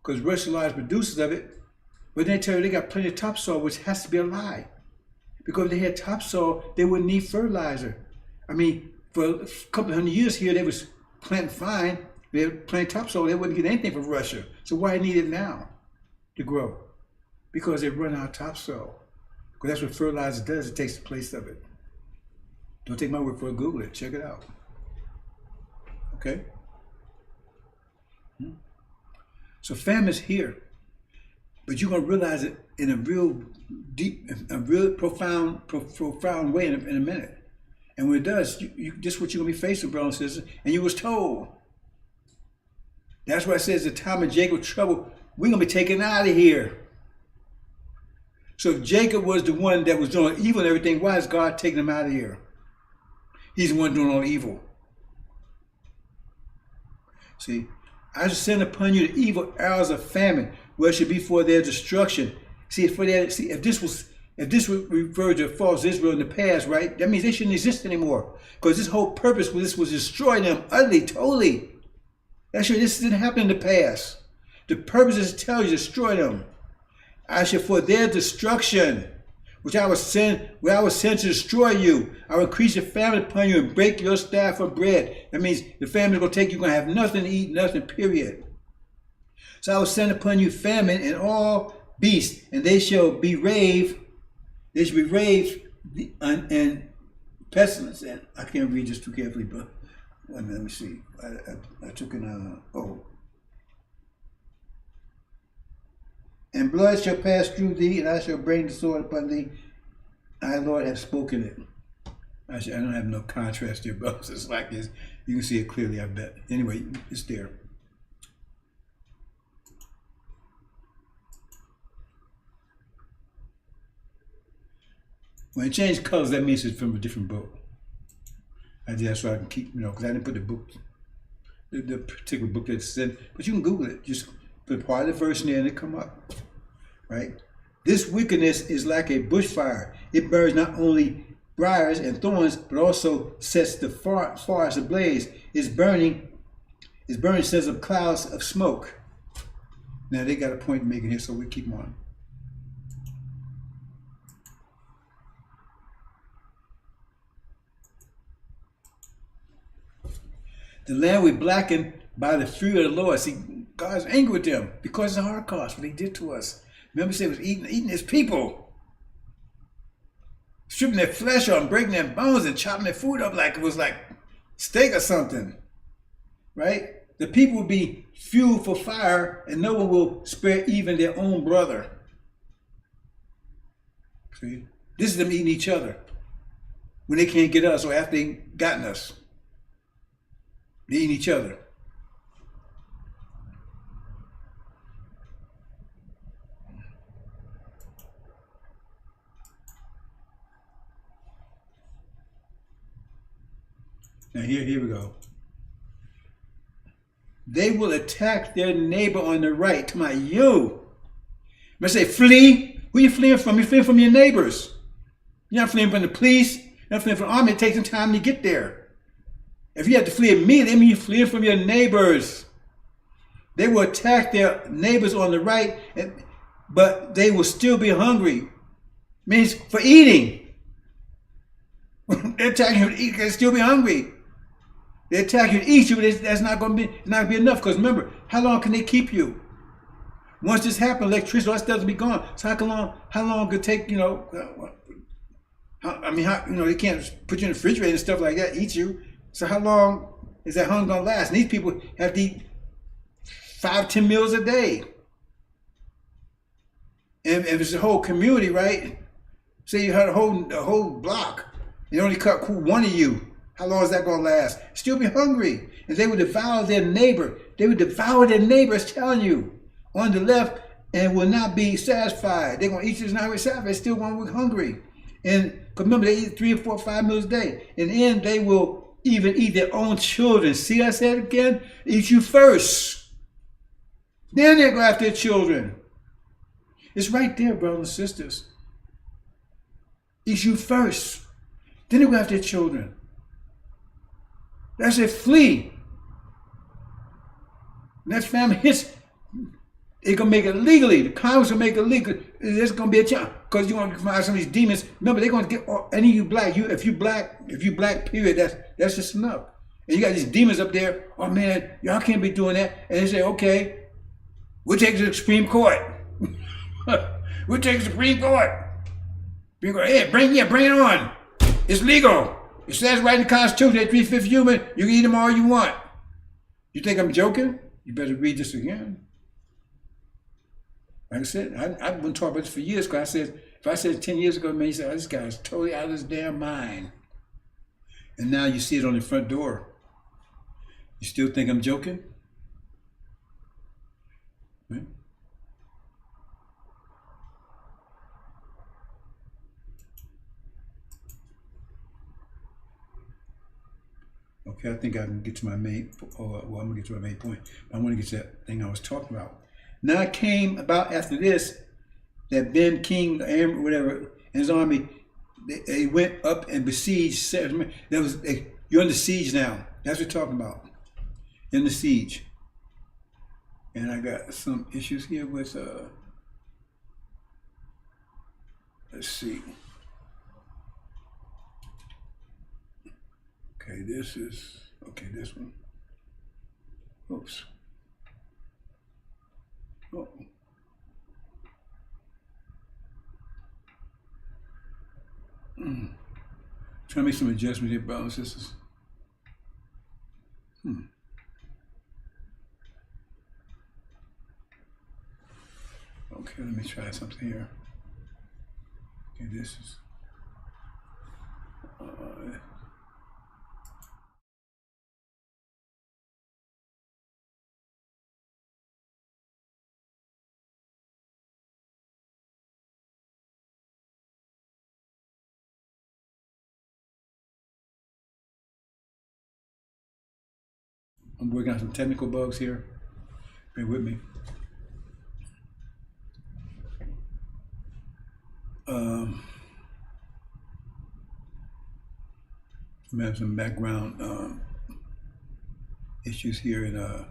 A: because Russia is large producers of it. But they tell you they got plenty of topsoil, which has to be a lie. Because if they had topsoil, they wouldn't need fertilizer. I mean, for a couple of 100 years here, they was planting fine. They were planting topsoil, they wouldn't get anything from Russia. So why need it now to grow? Because they run our topsoil. Because that's what fertilizer does. It takes the place of it. Don't take my word for it. Google it. Check it out. Okay? So famine's here. But you're going to realize it in a real deep, a real profound way in a minute. And when it does, this is what you're going to be faced with, brothers and sisters. And you was told. That's why it says the time of Jacob's trouble, we're going to be taken out of here. So if Jacob was the one that was doing evil and everything, why is God taking him out of here? He's the one doing all evil. See, I shall send upon you the evil arrows of famine, where it should be for their destruction. See, if this would refer to false Israel in the past, right? That means they shouldn't exist anymore. Because this whole purpose for this was destroy them utterly, totally. Actually, this didn't happen in the past. The purpose is to tell you, destroy them. I shall for their destruction, which I was sent to destroy you. I will increase the famine upon you and break your staff for bread. That means the famine is going to take you, you're going to have nothing to eat, nothing, period. So I will send upon you famine and all beasts, and they shall be raved. They shall be raved and pestilence. And I can't read this too carefully, but let me see. I took an And blood shall pass through thee, and I shall bring the sword upon thee. I, Lord, have spoken it. I don't have no contrast here, brothers. It's like this. You can see it clearly, I bet. Anyway, it's there. When it changed colors, that means it's from a different book. I did that so I can keep, because I didn't put the book, the particular book that's in, but you can Google it. Just put part of the verse in there and it come up, right? This wickedness is like a bushfire. It burns not only briars and thorns, but also sets the forest ablaze. Its burning sends up clouds of smoke. Now they got a point making here, so we keep on. The land will be blackened by the fury of the Lord. See, God's angry with them because of the Holocaust, what they did to us. Remember, he was eating his people, stripping their flesh off, breaking their bones, and chopping their food up like it was like steak or something, right? The people will be fuel for fire, and no one will spare even their own brother. See, this is them eating each other when they can't get us or after they gotten us. They eat each other. Now here we go. They will attack their neighbor on the right. To my you. I say flee. Who are you fleeing from? You're fleeing from your neighbors. You're not fleeing from the police. You're not fleeing from the army. It takes some time to get there. If you have to flee immediately, that means you're fleeing from your neighbors. They will attack their neighbors on the right, but they will still be hungry. Means for eating. They're attacking you to eat, they'll still be hungry. They attack you to eat you, but that's not going to be enough. Because remember, how long can they keep you? Once this happens, electricity, all that stuff will be gone. So how long could it take? They can't put you in the refrigerator and stuff like that, eat you. So how long is that hunger gonna last? And these people have to eat 5-10 meals a day. And if it's a whole community, right? Say you had a whole block, and they only cut one of you. How long is that gonna last? Still be hungry. And they would devour their neighbor. They would devour their neighbor, it's telling you, on the left, and will not be satisfied. They're gonna eat this not be satisfied, they still gonna be hungry. And remember, they eat 3 or 4 or 5 meals a day. And then they will even eat their own children. See, I said it again? Eat you first. Then they go after their children. It's right there, brothers and sisters. Eat you first. Then they go after their children. That's it, flee. When that family hits, they're going to make it legally. The Congress will make it legal. There's going to be a chance. Because you want to find some of these demons. Remember, they're going to get any of you black. If you black, period, that's just enough. And you got these demons up there. Oh man, y'all can't be doing that. And they say, okay, we'll take it to the Supreme Court. We'll take the Supreme Court. Hey, bring it on. It's legal. It says right in the Constitution that 3/5 human, you can eat them all you want. You think I'm joking? You better read this again. Like I said, I've been talking about this for years, because if I said 10 years ago, man, you said, oh, this guy's totally out of his damn mind. And now you see it on the front door. You still think I'm joking? Right? Okay, I think I can get to my main, well, I'm gonna get to my main point. I want to get to that thing I was talking about. Now it came about after this, that Ben King, whatever, and his army, they went up and besieged. You're under siege now. That's what we're talking about. In the siege. And I got some issues here with, let's see. Okay, this one. Oops. Oh. Trying to make some adjustments here, brothers and sisters. Okay, let me try something here. Okay, this is. I'm working on some technical bugs here. Bear with me. I'm having some background issues here in on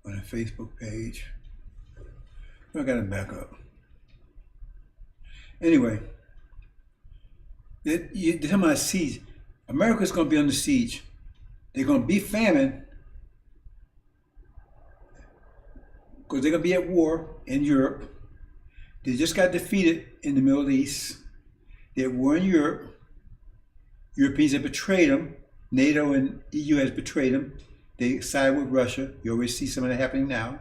A: a Facebook page. I got to back up. Anyway, they're talking about siege. America's going to be under siege. They're going to be famine because they're going to be at war in Europe. They just got defeated in the Middle East. They're at war in Europe. Europeans have betrayed them. NATO and EU has betrayed them. They side with Russia. You always see some of that happening now.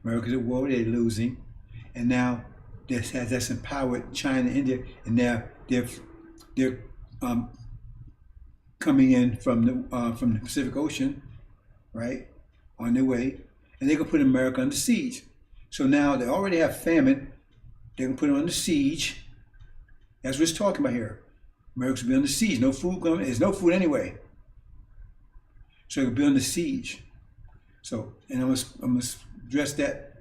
A: America's at war, they're losing. And now that's empowered China, India, and now they're coming in from the Pacific Ocean, right, on their way, and they're gonna put America under siege. So now they already have famine. They're gonna put it under siege. That's what it's talking about here. America's gonna be under siege. No food coming. There's no food anyway. So it'll be under siege. So, and I'm gonna address that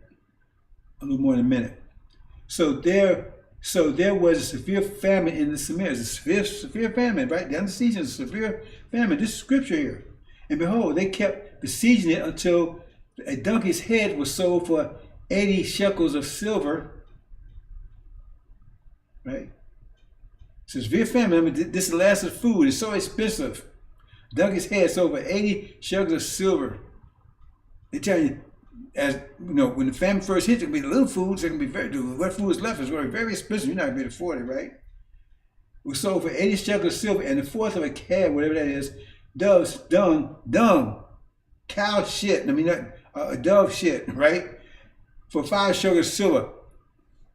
A: a little more in a minute. So there was a severe famine in the Samaria. It's a severe famine, right? The under siege is a severe famine. This is scripture here. And behold, they kept besieging it until a donkey's head was sold for 80 shekels of silver. Right? So severe famine. I mean, this is the last of food. It's so expensive. Donkey's head sold for 80 shekels of silver. They tell you, as you know, when the famine first hits, it can be little foods. It can be what food is left is going to be very expensive. You're not going to be able to afford it, right? It was sold for 80 shekels of silver, and the fourth of a calf, whatever that is, dove's dung, cow shit. I mean, dove shit, right? For 5 shekels of silver.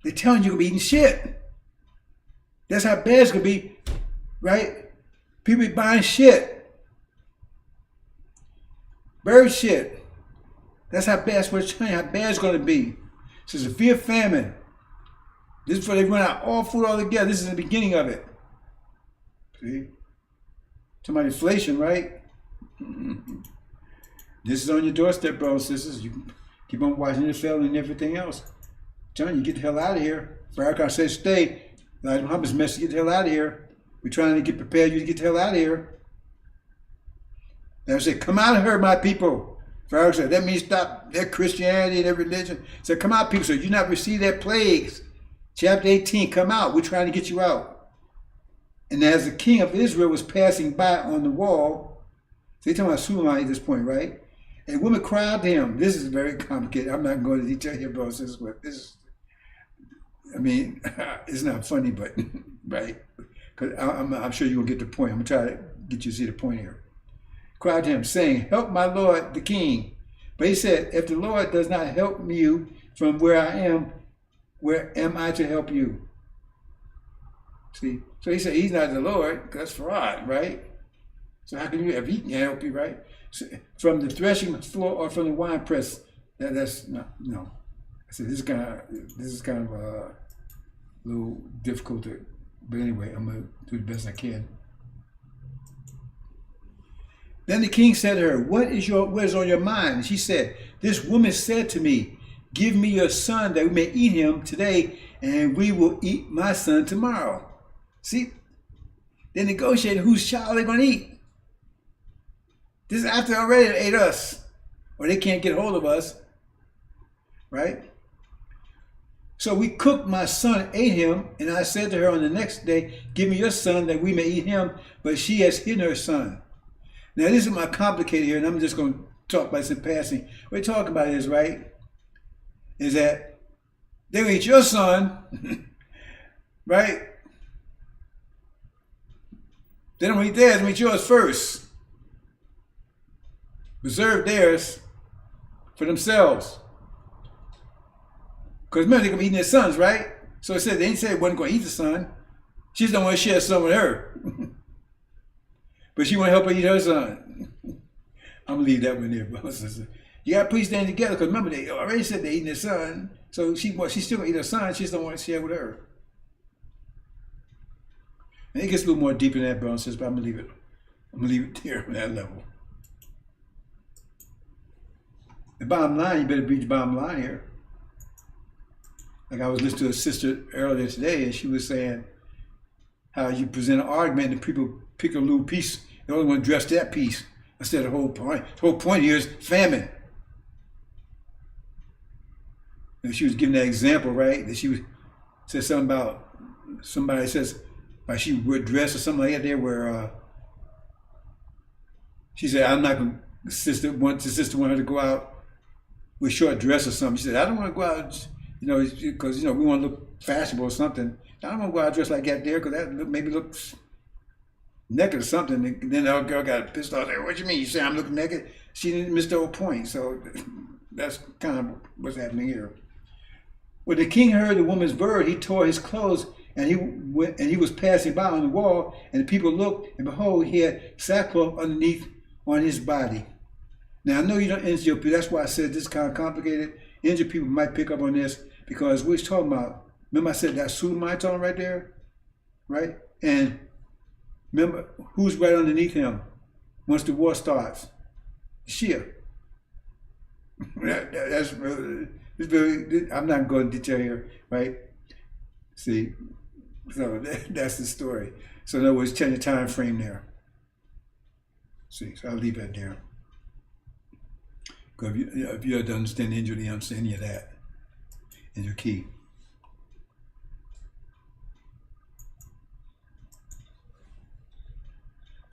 A: They're telling you you're going to be eating shit. That's how bad it's going to be, right? People be buying shit. Bird shit. That's how bad, how bad it's going to be. It's a severe famine. This is before they run out all food altogether. This is the beginning of it. See? Talking about inflation, right? This is on your doorstep, brothers and sisters. You can keep on watching NFL and everything else. I'm telling you, get the hell out of here. Farrakhan says stay. Elijah Muhammad's message, get the hell out of here. We're trying to get prepared you to get the hell out of here. And I said, come out of here, my people. Pharaoh said, that means stop their Christianity and their religion. He said, come out, people, so you not receive their plagues. Chapter 18, come out. We're trying to get you out. And as the king of Israel was passing by on the wall, so they're talking about Suleiman at this point, right? A woman cried to him. This is very complicated. I'm not going to detail here, bro. This is, I mean, it's not funny, but right? Because I'm sure you'll get the point. I'm gonna try to get you to see the point here. Cried to him, saying, "Help my lord, the king." But he said, "If the Lord does not help you from where I am, where am I to help you?" See, so he said he's not the Lord. That's fraud, right? So how can you, if he can help you, right? So from the threshing floor or from the wine press? That's not, no. I said this is kind of a little difficult to, but anyway, I'm gonna do the best I can. Then the king said to her, what is on your mind? And she said, this woman said to me, give me your son that we may eat him today, and we will eat my son tomorrow. See, they're negotiating whose child they're going to eat. This is after already they ate us, or they can't get hold of us, right? So we cooked my son, ate him, and I said to her on the next day, give me your son that we may eat him, but she has hidden her son. Now this is my complicated here, and I'm just going to talk about this in passing. What we're talking about is, right, is that they will eat your son, right? They don't eat theirs, they eat yours first. Reserve theirs for themselves. Because remember, they're going to be eating their sons, right? So it said, they didn't say they wasn't going to eat the son. She just don't want to share some with her. But she want to help her eat her son. I'm going to leave that one there, brothers and sisters. You got to please stand together, because remember, they already said they're eating their son. So she's still going to eat her son, she just don't want to share with her. And it gets a little more deep in that, brothers and sisters, but I'm going to leave it there on that level. The bottom line, you better read the bottom line here. Like I was listening to a sister earlier today, and she was saying how you present an argument and people pick a little piece. They only want to address that piece instead of the whole point. The whole point here is famine. And she was giving that example, right? That she said something about somebody says, like she would dress or something like that there, where she said, I'm not going to, the sister wanted her to go out with short dress or something. She said, I don't want to go out, because, we want to look fashionable or something. I don't want to go out dressed like that there, because that maybe looks naked or something. And then the girl got pissed off. What you mean? You say I'm looking naked? She didn't miss the whole point. So that's kind of what's happening here. When the king heard the woman's word, he tore his clothes, and he was passing by on the wall, and the people looked, and behold, he had sackcloth underneath on his body. Now I know you don't injure people. That's why I said this is kind of complicated. Injured people might pick up on this, because we're talking about, remember I said that Sulamite on right there, right? And remember, who's right underneath him once the war starts? Shia. That's very, I'm not going to detail here, right? See, so that's the story. So in other words, change the time frame there. See, so I'll leave that there. Because if you have to understand injury, you understand any of that. And your key.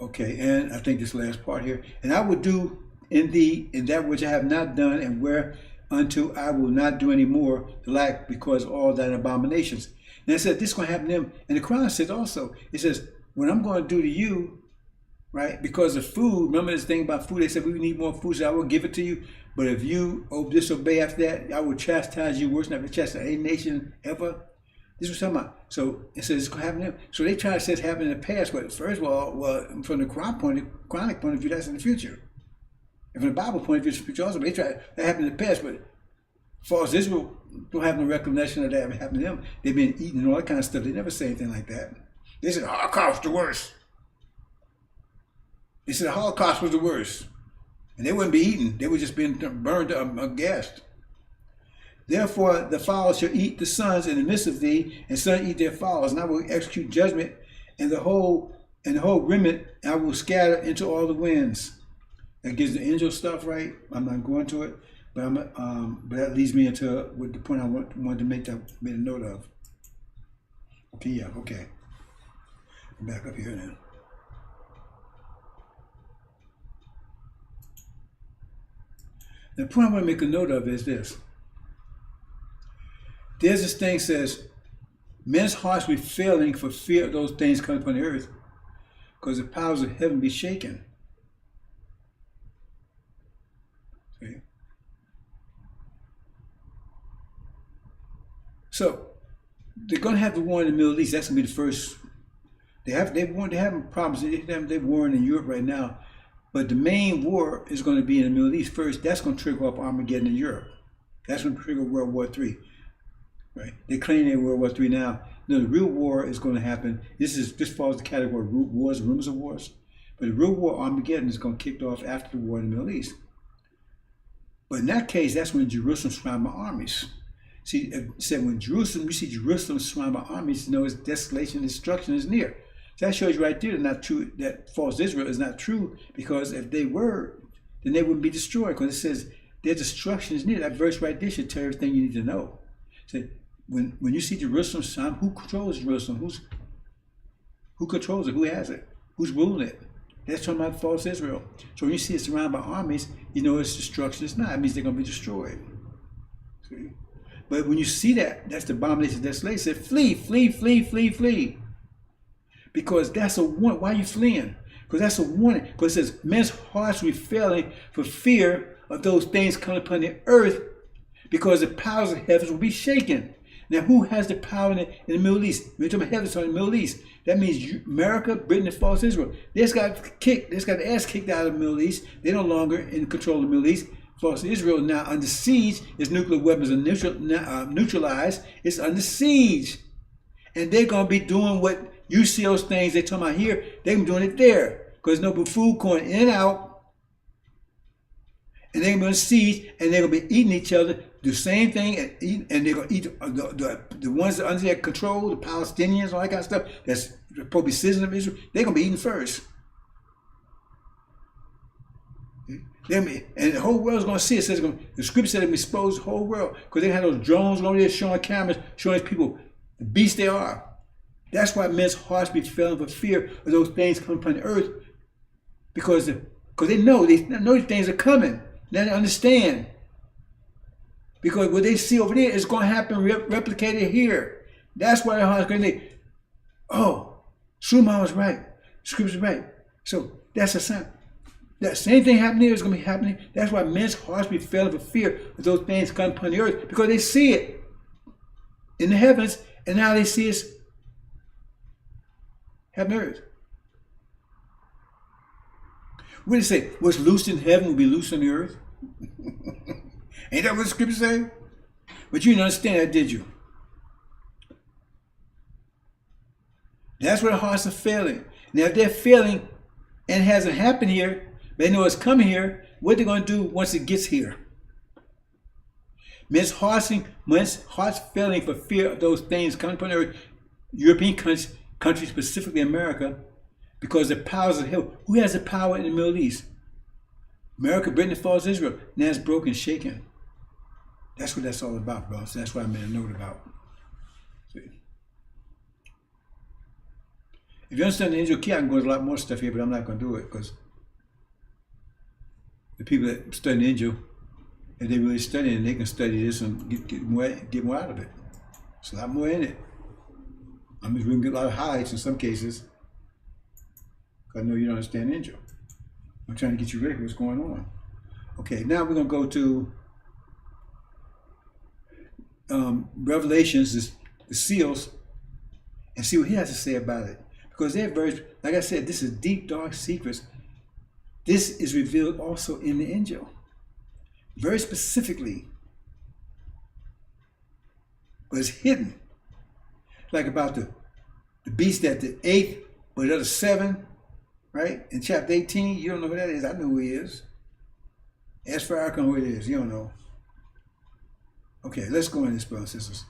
A: Okay, and I think this last part here. And I will do in thee in that which I have not done, and whereunto I will not do any more, the like, because of all thine abominations. And it said this is going to happen to them. And the Quran says also, it says, what I'm going to do to you, right? Because of food, remember this thing about food, they said we need more food, so I will give it to you. But if you disobey after that, I will chastise you worse than I've chastised any nation ever. This was talking about. So it says it's going to happen to them. So they try to say it's happened in the past, but first of all, well, from the Quranic point of view, that's in the future. And from the Bible point of view, it's the future also. But they try that happened in the past, but as far as Israel don't have no recognition of that happened to them. They've been eating and all that kind of stuff. They never say anything like that. They said the Holocaust was the worst. They said the Holocaust was the worst. And they wouldn't be eaten. They were just being burned, gassed. Therefore, the fowls shall eat the sons in the midst of thee, and sons eat their fowls. And I will execute judgment, and the whole remnant I will scatter into all the winds. That gives the angel stuff, right? I'm not going to it, but but that leads me into the point I wanted to make a note of. Okay, yeah, okay. I'm back up here now. The point I want to make a note of is this. There's this thing says, men's hearts will be failing for fear of those things coming upon the earth, because the powers of heaven be shaken. See? So they're going to have the war in the Middle East. That's going to be the first. They're having problems. They're warring in Europe right now, but the main war is going to be in the Middle East first. That's going to trigger off Armageddon in Europe. That's going to trigger World War III. Right? They claim they're World War III now. No, the real war is going to happen. This falls the category of wars, rumors of wars. But the real war, Armageddon, is going to kick off after the war in the Middle East. But in that case, that's when Jerusalem's surrounded by armies. See, it said when you see Jerusalem surrounded by armies, you know its desolation and destruction is near. So that shows you right there that not true, that false Israel is not true, because if they were, then they wouldn't be destroyed, because it says their destruction is near. That verse right there should tell you everything you need to know. So when you see Jerusalem surrounded, who controls Jerusalem? Who controls it? Who has it? Who's ruling it? That's talking about false Israel. So when you see it surrounded by armies, you know its destruction is not. It means they're going to be destroyed. See? But when you see that, that's the abomination of desolation. It said, flee, flee, flee, flee, flee. Because that's a warning. Why are you fleeing? Because that's a warning. Because it says, men's hearts will be failing for fear of those things coming upon the earth, because the powers of heavens will be shaken. Now, who has the power in the Middle East? We're talking about heavens in the Middle East. That means America, Britain, and false Israel. They just got the ass kicked out of the Middle East. They're no longer in control of the Middle East. False Israel now under siege. Its nuclear weapons are neutralized. It's under siege. And they're going to be doing what you see those things they're talking about here. They're doing it there. Because there's no food going in and out. And they're going to be on siege, and they're going to be eating each other, do the same thing, and they're going to eat the ones that are under their control, the Palestinians, all that kind of stuff, that's probably citizens of Israel, they're going to be eating first. And the whole world's going to see it. Says the scripture said it exposed the whole world, because they had those drones over there showing cameras, showing these people the beasts they are. That's why men's hearts be failing for fear of those things coming upon the earth, because they know these things are coming. Now they understand. Because what they see over there is going to happen replicated here. That's why their hearts are going to say, oh, Schumann was right. Scripture's right. So that's a sign. That same thing happening here is going to be happening. That's why men's hearts be failing for fear of those things coming upon the earth, because they see it in the heavens, and now they see it heaven and earth. What did it say? What's loosed in heaven will be loosed on the earth. Ain't that what the scripture say? But you didn't understand that, did you? That's where the hearts are failing. Now, if they're failing and it hasn't happened here, they know it's coming here, what they're going to do once it gets here? Men's hearts failing for fear of those things coming upon the earth, European countries, specifically America, because the powers of hell. Who has the power in the Middle East? America, Britain, and false Israel. Now it's broken, shaken. That's what that's all about, bro. So that's what I made a note about. See? If you understand the angel key, I can go into a lot more stuff here, but I'm not going to do it, because the people that study the angel, if they really study it, they can study this and get more out of it. There's a lot more in it. I'm just going to get a lot of highlights in some cases. I know you don't understand angel. I'm trying to get you ready for what's going on. Okay, now we're going to go to Revelations, the seals, and see what he has to say about it. Because they're very, like I said, this is deep, dark secrets. This is revealed also in the angel, very specifically. But it's hidden. Like about the beast at the 8th, but the other 7. Right? In chapter 18, you don't know who that is. I know who he is. Ask for Farrakhan who it is. You don't know. Okay, let's go in this, brothers and sisters.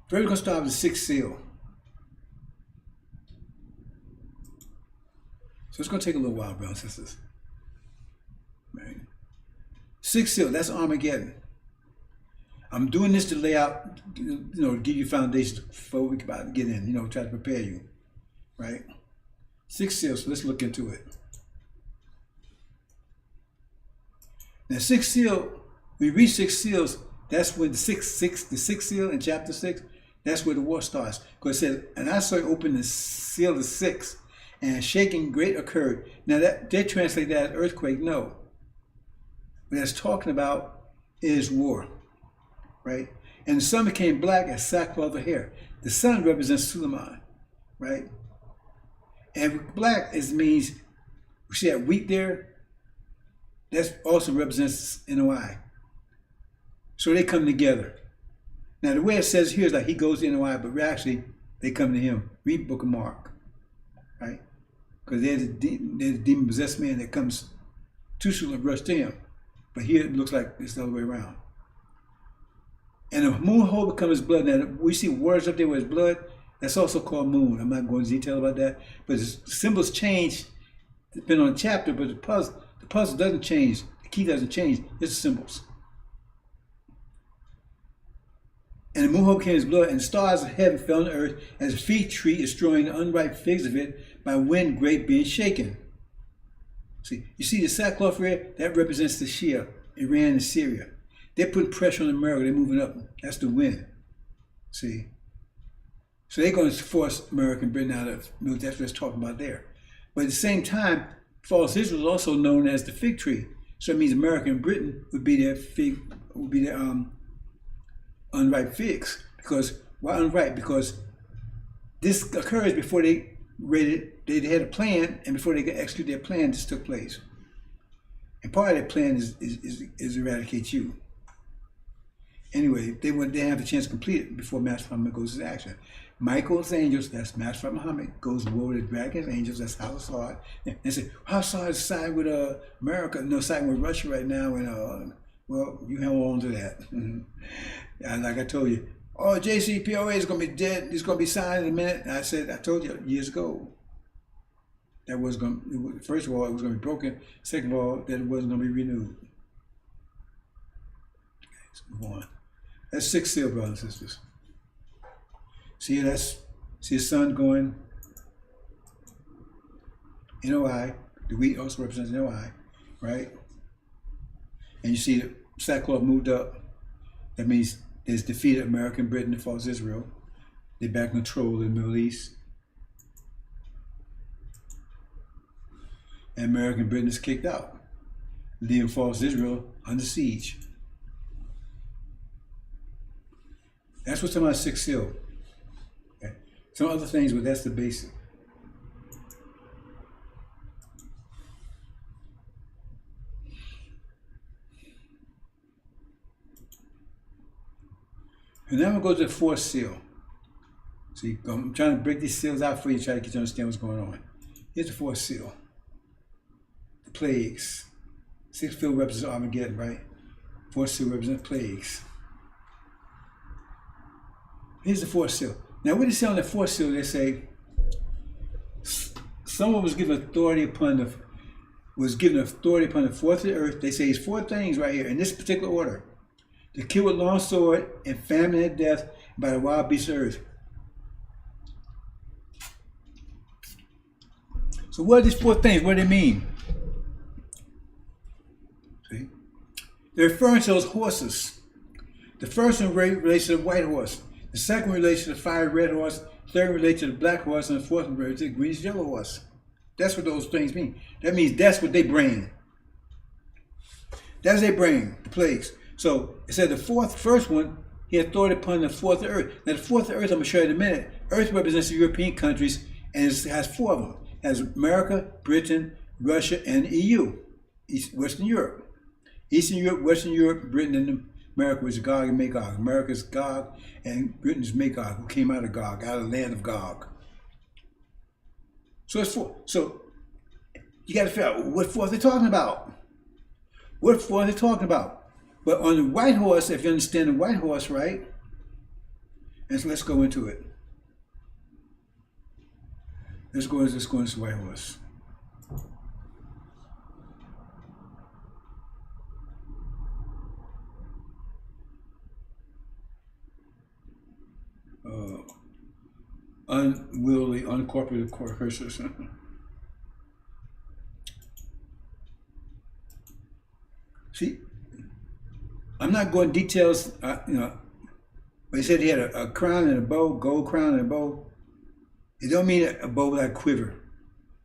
A: First, we're going to start with the 6th seal. So it's going to take a little while, brothers and sisters. Right? 6th seal, that's Armageddon. I'm doing this to lay out, to give you foundations before we can get in, try to prepare you. Right? 6 seals, so let's look into it. Now, sixth seal, we read six seals, that's when the sixth seal in chapter 6, that's where the war starts. Because it says, and I saw it open the seal of six, and shaking great occurred. Now, that they translate that as earthquake. No. What that's talking about is war, right? And the sun became black as sackcloth of hair. The sun represents Suleiman, right? And black means, you see that wheat there? That also represents NOI. So they come together. Now the way it says here is like he goes to NOI, but actually they come to him. Read Book of Mark, right? Because they're the demon-possessed man that comes to Suleiman, rush to him. But here it looks like it's the other way around. And the moon hole becomes blood. Now we see words up there with blood. That's also called moon. I'm not going into detail about that. But the symbols change depending on the chapter, but the puzzle doesn't change. The key doesn't change. It's the symbols. And the moon hole became his blood, and the stars of heaven fell on the earth, as a fig tree is destroying the unripe figs of it by wind great being shaken. See, you see the sackcloth red? That represents the Shia, Iran and Syria. They're putting pressure on America. They're moving up. That's the wind. See? So they're going to force America and Britain out of, that's what it's talking about there. But at the same time, false Israel is also known as the fig tree. So it means America and Britain would be their unripe figs. Because, why unripe? Because this occurs before they had a plan, and before they could execute their plan, this took place. And part of that plan is eradicate you. Anyway, they didn't have a chance to complete it before Master Muhammad goes into action. Michael's angels, that's Master Muhammad, goes to war with the dragon's angels, that's Al-Assad. And they say, Al-Assad is siding with America, no, siding with Russia right now, and well, you hang on to that. And like I told you, oh, JCPOA is going to be dead, it's going to be signed in a minute. And I told you years ago, that was going, first of all, it was going to be broken. Second of all, that it wasn't going to be renewed. Okay, let's move on. That's sixth seal, brothers and sisters. See, see the sun going NOI. The wheat also represents NOI, right? And you see the sackcloth moved up. That means there's defeated America and Britain and false Israel. They're back in control in the Middle East. And America and Britain is kicked out, leaving false Israel under siege. That's what's talking about sixth seal. Okay. Some other things, but that's the basic. And now I'm going to go to the fourth seal. See, I'm trying to break these seals out for you, try to get you to understand what's going on. Here's the fourth seal. The plagues. Sixth seal represents Armageddon, right? Fourth seal represents plagues. Here's the fourth seal. Now, what they say on the fourth seal, they say someone was given authority upon the fourth of the earth. They say it's four things right here in this particular order: to kill with long sword and famine and death by the wild beasts of the earth. So what are these four things? What do they mean? See? They're referring to those horses. The first one relates to the white horse. The second relates to the fiery red horse. The third relates to the black horse. And the fourth one relates to the greenish yellow horse. That's what those things mean. That means that's what they bring. That's what they bring, the plagues. So it said the first one, he had authority upon the fourth of earth. Now the fourth of earth, I'm going to show you in a minute. Earth represents the European countries, and it has four of them. It has America, Britain, Russia, and EU, Western Europe. Eastern Europe, Western Europe, Britain, and America was Gog and Magog. America's Gog, and Britain's Magog, who came out of Gog, out of the land of Gog. So it's four. So you got to figure out what fourth they're talking about. What fourth they're talking about. But on the white horse, if you understand the white horse, right? And so let's go into it. Let's go into the white horse. Unwieldy, uncooperative cursors. See, I'm not going details, but he said he had a crown and a bow, gold crown and a bow. It don't mean a bow like quiver.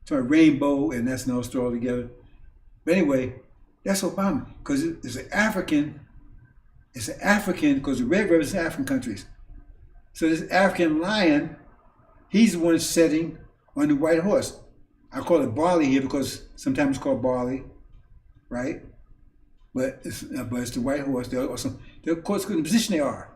A: It's a rainbow, and that's no story altogether. But anyway, that's Obama, because it's an African. It's an African, because the red represents African countries. So this African lion, he's the one sitting on the white horse. I call it barley here because sometimes it's called barley, right? But it's the white horse. They're also, of course, the position they are.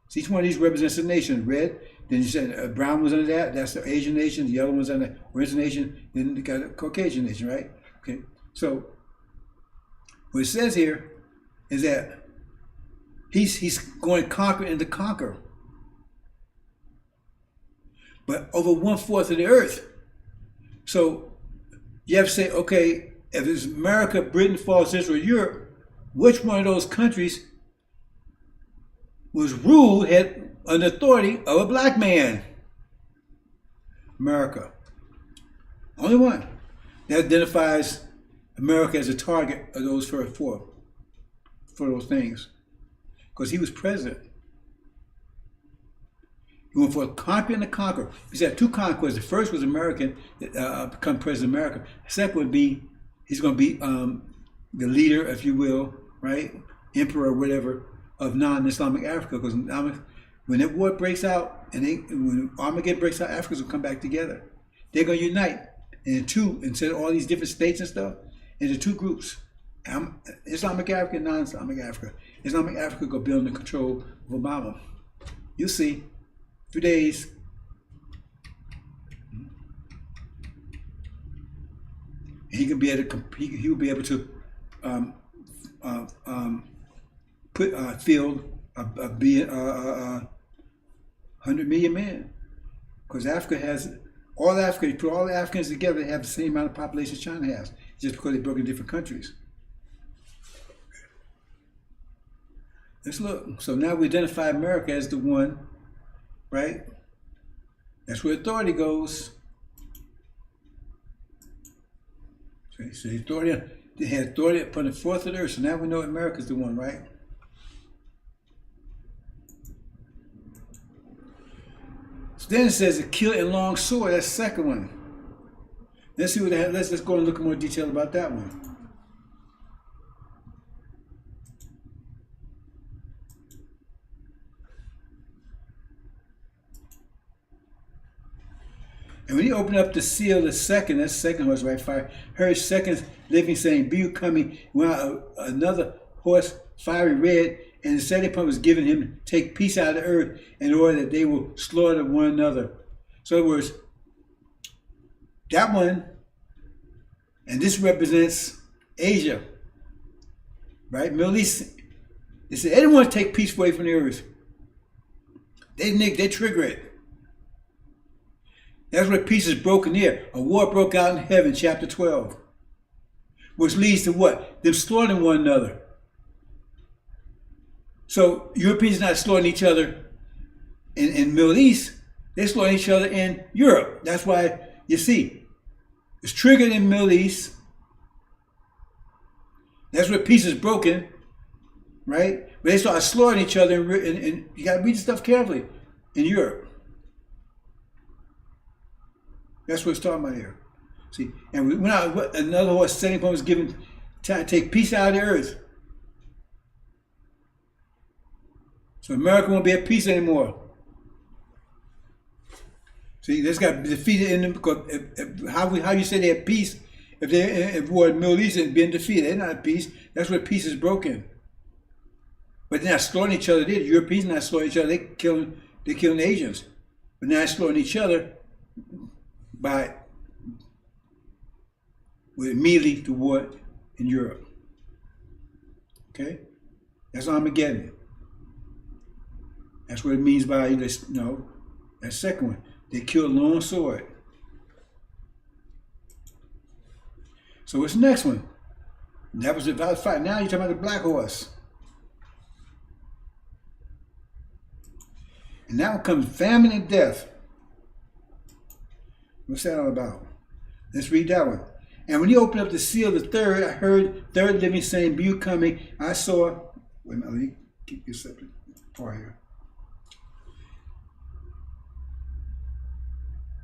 A: So each one of these represents a nation. Red, then you said brown was under that. That's the Asian nation. The yellow one's under the Orange nation. Then you got a Caucasian nation, right? Okay. So what it says here is that he's going to conquer and to conquer. But over 1/4 of the earth. So you have to say, okay, if it's America, Britain, falls Israel, Europe, which one of those countries was ruled, had an authority of a black man? America. Only one. That identifies America as a target of those for those things. Because he was president. He went for a conquer and a conquer. He said two conquests. The first was American, become president of America. The second would be, he's going to be the leader, if you will, right? Emperor or whatever, of non-Islamic Africa. Because when that war breaks out, and when Armageddon breaks out, Africans will come back together. They're going to unite instead of all these different states and stuff, into two groups. Islamic Africa and non-Islamic Africa. Islamic Africa go be under control of Obama. You'll see. 2 days. And he can be able to. He will be able to field a 100 million men, because Africa has all Africa. You put all the Africans together, they have the same amount of population China has, just because they broke in different countries. Let's look. So now we identify America as the one. Right? That's where authority goes. So authority, they had authority upon the 4th of the earth. So now we know America's the one, right? So then it says a kill and long sword. That's the second one. Let's see what they have. Let's go and look in more detail about that one. And when he opened up the seal, the second, that's the second horse, right? Fire. Heard second living saying, "Be you coming?" Went out another horse, fiery red, and the setting point was given him, take peace out of the earth in order that they will slaughter one another. So in other words, that one, and this represents Asia, right? Middle East. They said, they didn't want to take peace away from the earth. They trigger it. That's where peace is broken here. A war broke out in heaven, chapter 12. Which leads to what? Them slaughtering one another. So Europeans not slaughtering each other in Middle East. They're slaughtering each other in Europe. That's why, you see, it's triggered in Middle East. That's where peace is broken, right? But they start slaughtering each other, and you got to read the stuff carefully, in Europe. That's what it's talking about here. See, and we went out, another horse setting point was given to take peace out of the earth. So America won't be at peace anymore. See, this got defeated in them, because how you say they have peace if they're in war in the Middle East and being defeated? They're not at peace. That's where peace is broken. But they're not slaughtering each other. The Europeans are not slaughtering each other. They're killing the Asians. But now they're slaughtering each other with immediately to war in Europe. Okay? That's Armageddon. That's what it means by, that second one. They killed a long sword. So what's the next one? That was about fight. Now you're talking about the black horse. And now comes famine and death. What's that all about? Let's read that one. And when he opened up the seal, the third, I heard third living saying, "Be you coming?" I saw. Wait a minute, let me keep this separate part here.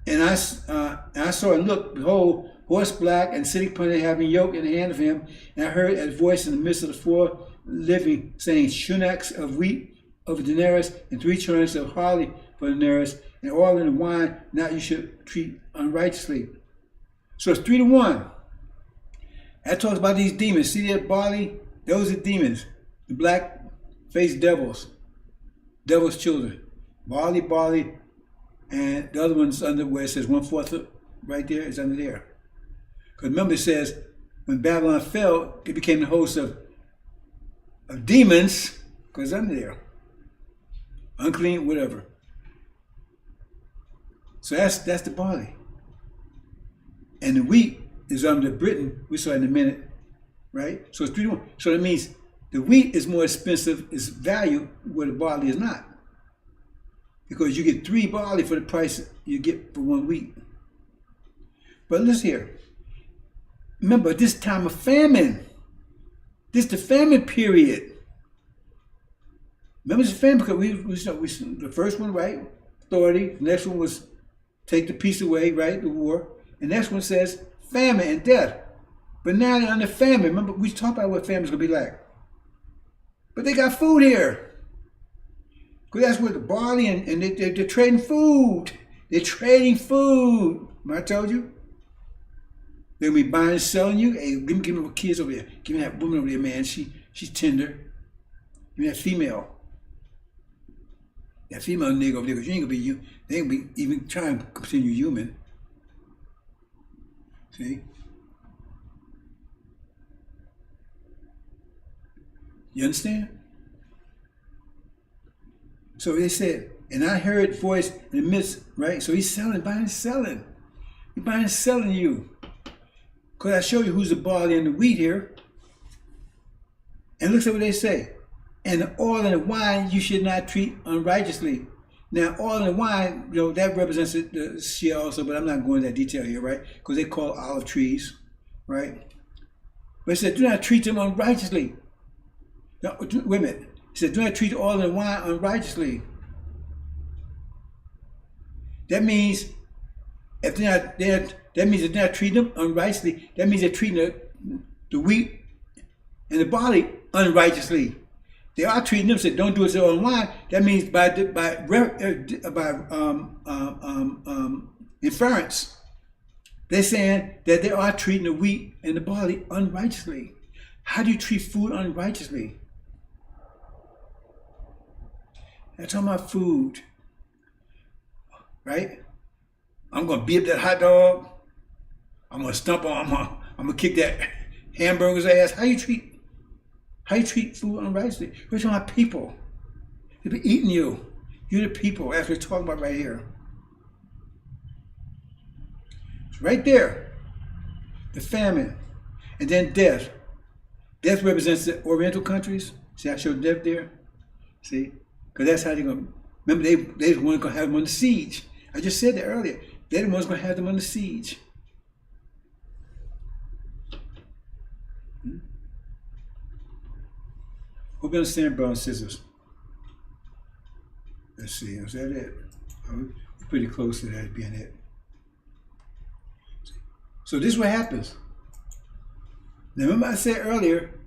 A: And I saw and looked, behold, horse black, and sitting upon it, having a yoke in the hand of him. And I heard a voice in the midst of the four living, saying, "Shunaks of wheat of a denarius, and 3 churns of barley for a denarius, and oil in the wine, not you should treat unrighteously." So it's 3 to 1. That talks about these demons. See that barley? Those are demons. The black-faced devils. Devil's children. Barley, and the other one's under where it says 1/4 right there is under there. Because remember it says, when Babylon fell, it became the host of demons, because under there. Unclean, whatever. So that's the barley. And the wheat is under Britain, we saw in a minute, right? So it's 3 to 1. So that means the wheat is more expensive, its value, where the barley is not. Because you get 3 barley for the price you get for 1 wheat. But listen here. Remember, this time of famine. This is the famine period. Remember, it's a famine because we the first one, right? Authority. The next one was take the peace away, right? The war. And the next one says famine and death. But now they're under famine. Remember, we talked about what famine's going to be like. But they got food here. Because that's where the barley and they're trading food. They're trading food. Remember I told you? They'll be buying and selling you. Hey, give me the kids over there. Give me that woman over there, man. She's tender. Give me that female. That female nigga over there, because you ain't gonna be you. They ain't gonna be even trying to continue human. See? You understand? So they said, and I heard voice in the midst, right? So he's selling, buying and selling. He's buying and selling you. Because I show you who's the barley and the wheat here. And look at what they say. And the oil and the wine you should not treat unrighteously. Now, oil and the wine, that represents the shea also, but I'm not going into that detail here, right? Because they call olive trees, right? But it said, do not treat them unrighteously. Now, wait a minute. He said, do not treat the oil and the wine unrighteously. That means if they're not treating them unrighteously. That means they're treating the wheat and the barley unrighteously. They are treating them. Said, don't do it to oil and wine. That means by inference, they're saying that they are treating the wheat and the barley unrighteously. How do you treat food unrighteously? I'm talking about food, right? I'm gonna beat up that hot dog. I'm gonna stomp on. I'm gonna kick that hamburger's ass. How you treat food unrighteously? We're talking about people. They'll be eating you. You're the people. As we're talking about right here. It's right there. The famine, and then death. Death represents the Oriental countries. See, I showed death there. See. Because that's how they're going to, remember, they're the ones going to have them under siege. I just said that earlier. They're the ones going to have them under siege. Hope you understand, brothers and sisters. Let's see, is that it? We're pretty close to that being it. So this is what happens. Now remember I said earlier,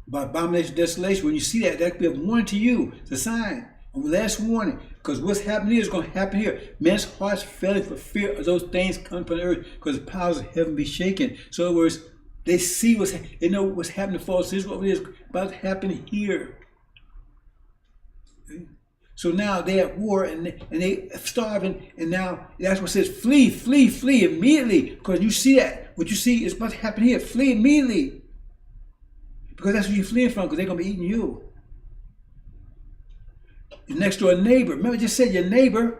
A: about abomination, desolation, when you see that could be a warning to you. It's a sign, a last warning. Because what's happening here is going to happen here. Men's hearts failing for fear of those things coming from the earth, because the powers of heaven be shaken. So in other words, they see they know what's happening to false. This is what is about to happen here. Okay? So now they're at war and they starving, and now that's what it says, flee, flee, flee immediately. Because you see that. What you see is about to happen here. Flee immediately. Because that's what you're fleeing from, because they're going to be eating you. Your next door neighbor. Remember I just said your neighbor.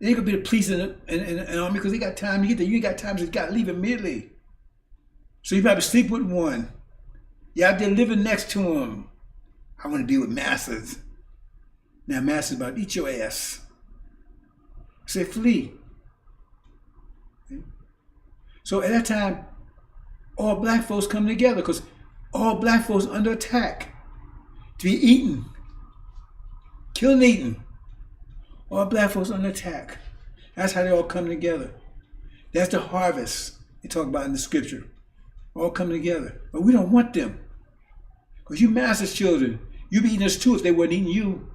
A: They ain't going to be the police and army because they got time to get there. You ain't got time, so you got to leave immediately. So you probably sleep with one. You're out there living next to him. I want to be with masters. Now masters about to eat your ass. Say flee. So at that time, all black folks come together because all black folks under attack to be eaten, killed and eaten. All black folks under attack. That's how they all come together. That's the harvest they talk about in the scripture. All come together. But we don't want them. Because you master's children, you'd be eating us too if they weren't eating you.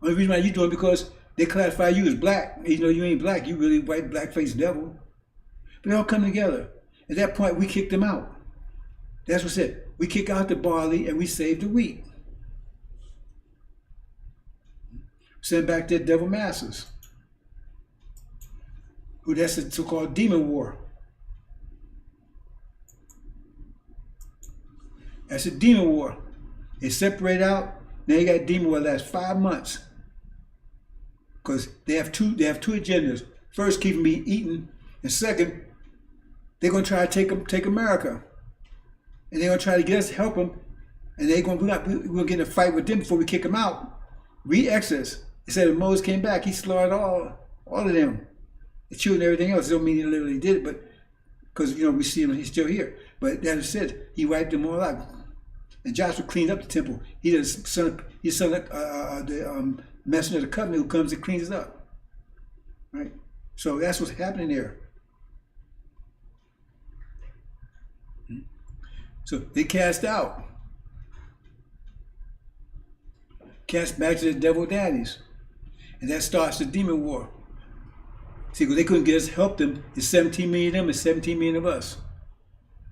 A: Only reason why you're doing it because they classify you as black. Even though you ain't black, you really white, black-faced devil. But they all come together. At that point, we kick them out. That's what's it. We kick out the barley and we save the wheat. Send back their devil masters. Who that's the so-called demon war. That's a demon war. They separate out. Now you got demon war that lasts 5 months. Because they have two agendas. First, keep them being eaten, and second, they're going to try to take America, and they're going to try to get us to help them, and we're going to get in a fight with them before we kick them out. Re-Exodus. It said when Moses came back, he slaughtered all of them, the children and everything else. It don't mean he literally did it, but because we see him, he's still here. But that is said, he wiped them all out. And Joshua cleaned up the temple. He's the messenger of the covenant who comes and cleans it up. Right? So that's what's happening there. So they cast out. Cast back to the devil daddies. And that starts the demon war. See, because they couldn't get us to help them. It's 17 million of them and 17 million of us.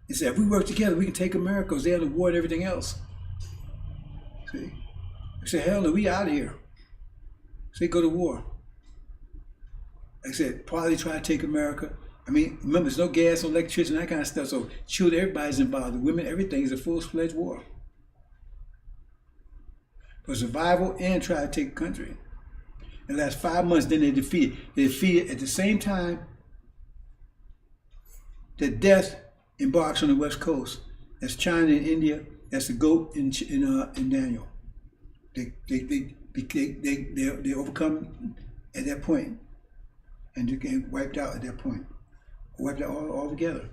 A: They said, if we work together, we can take America because they're in the war and everything else. See? They said, hell no, we out of here. So they go to war. Like I said, probably try to take America. I mean, remember, there's no gas, no electricity, and that kind of stuff. So children, everybody's involved. The women, everything is a full-fledged war. For survival and try to take the country. In the last 5 months, then they defeated. They defeated at the same time that death embarks on the West Coast. That's China and India. That's the goat in Daniel. They overcome at that point, and they get wiped out at that point. Wiped out all together.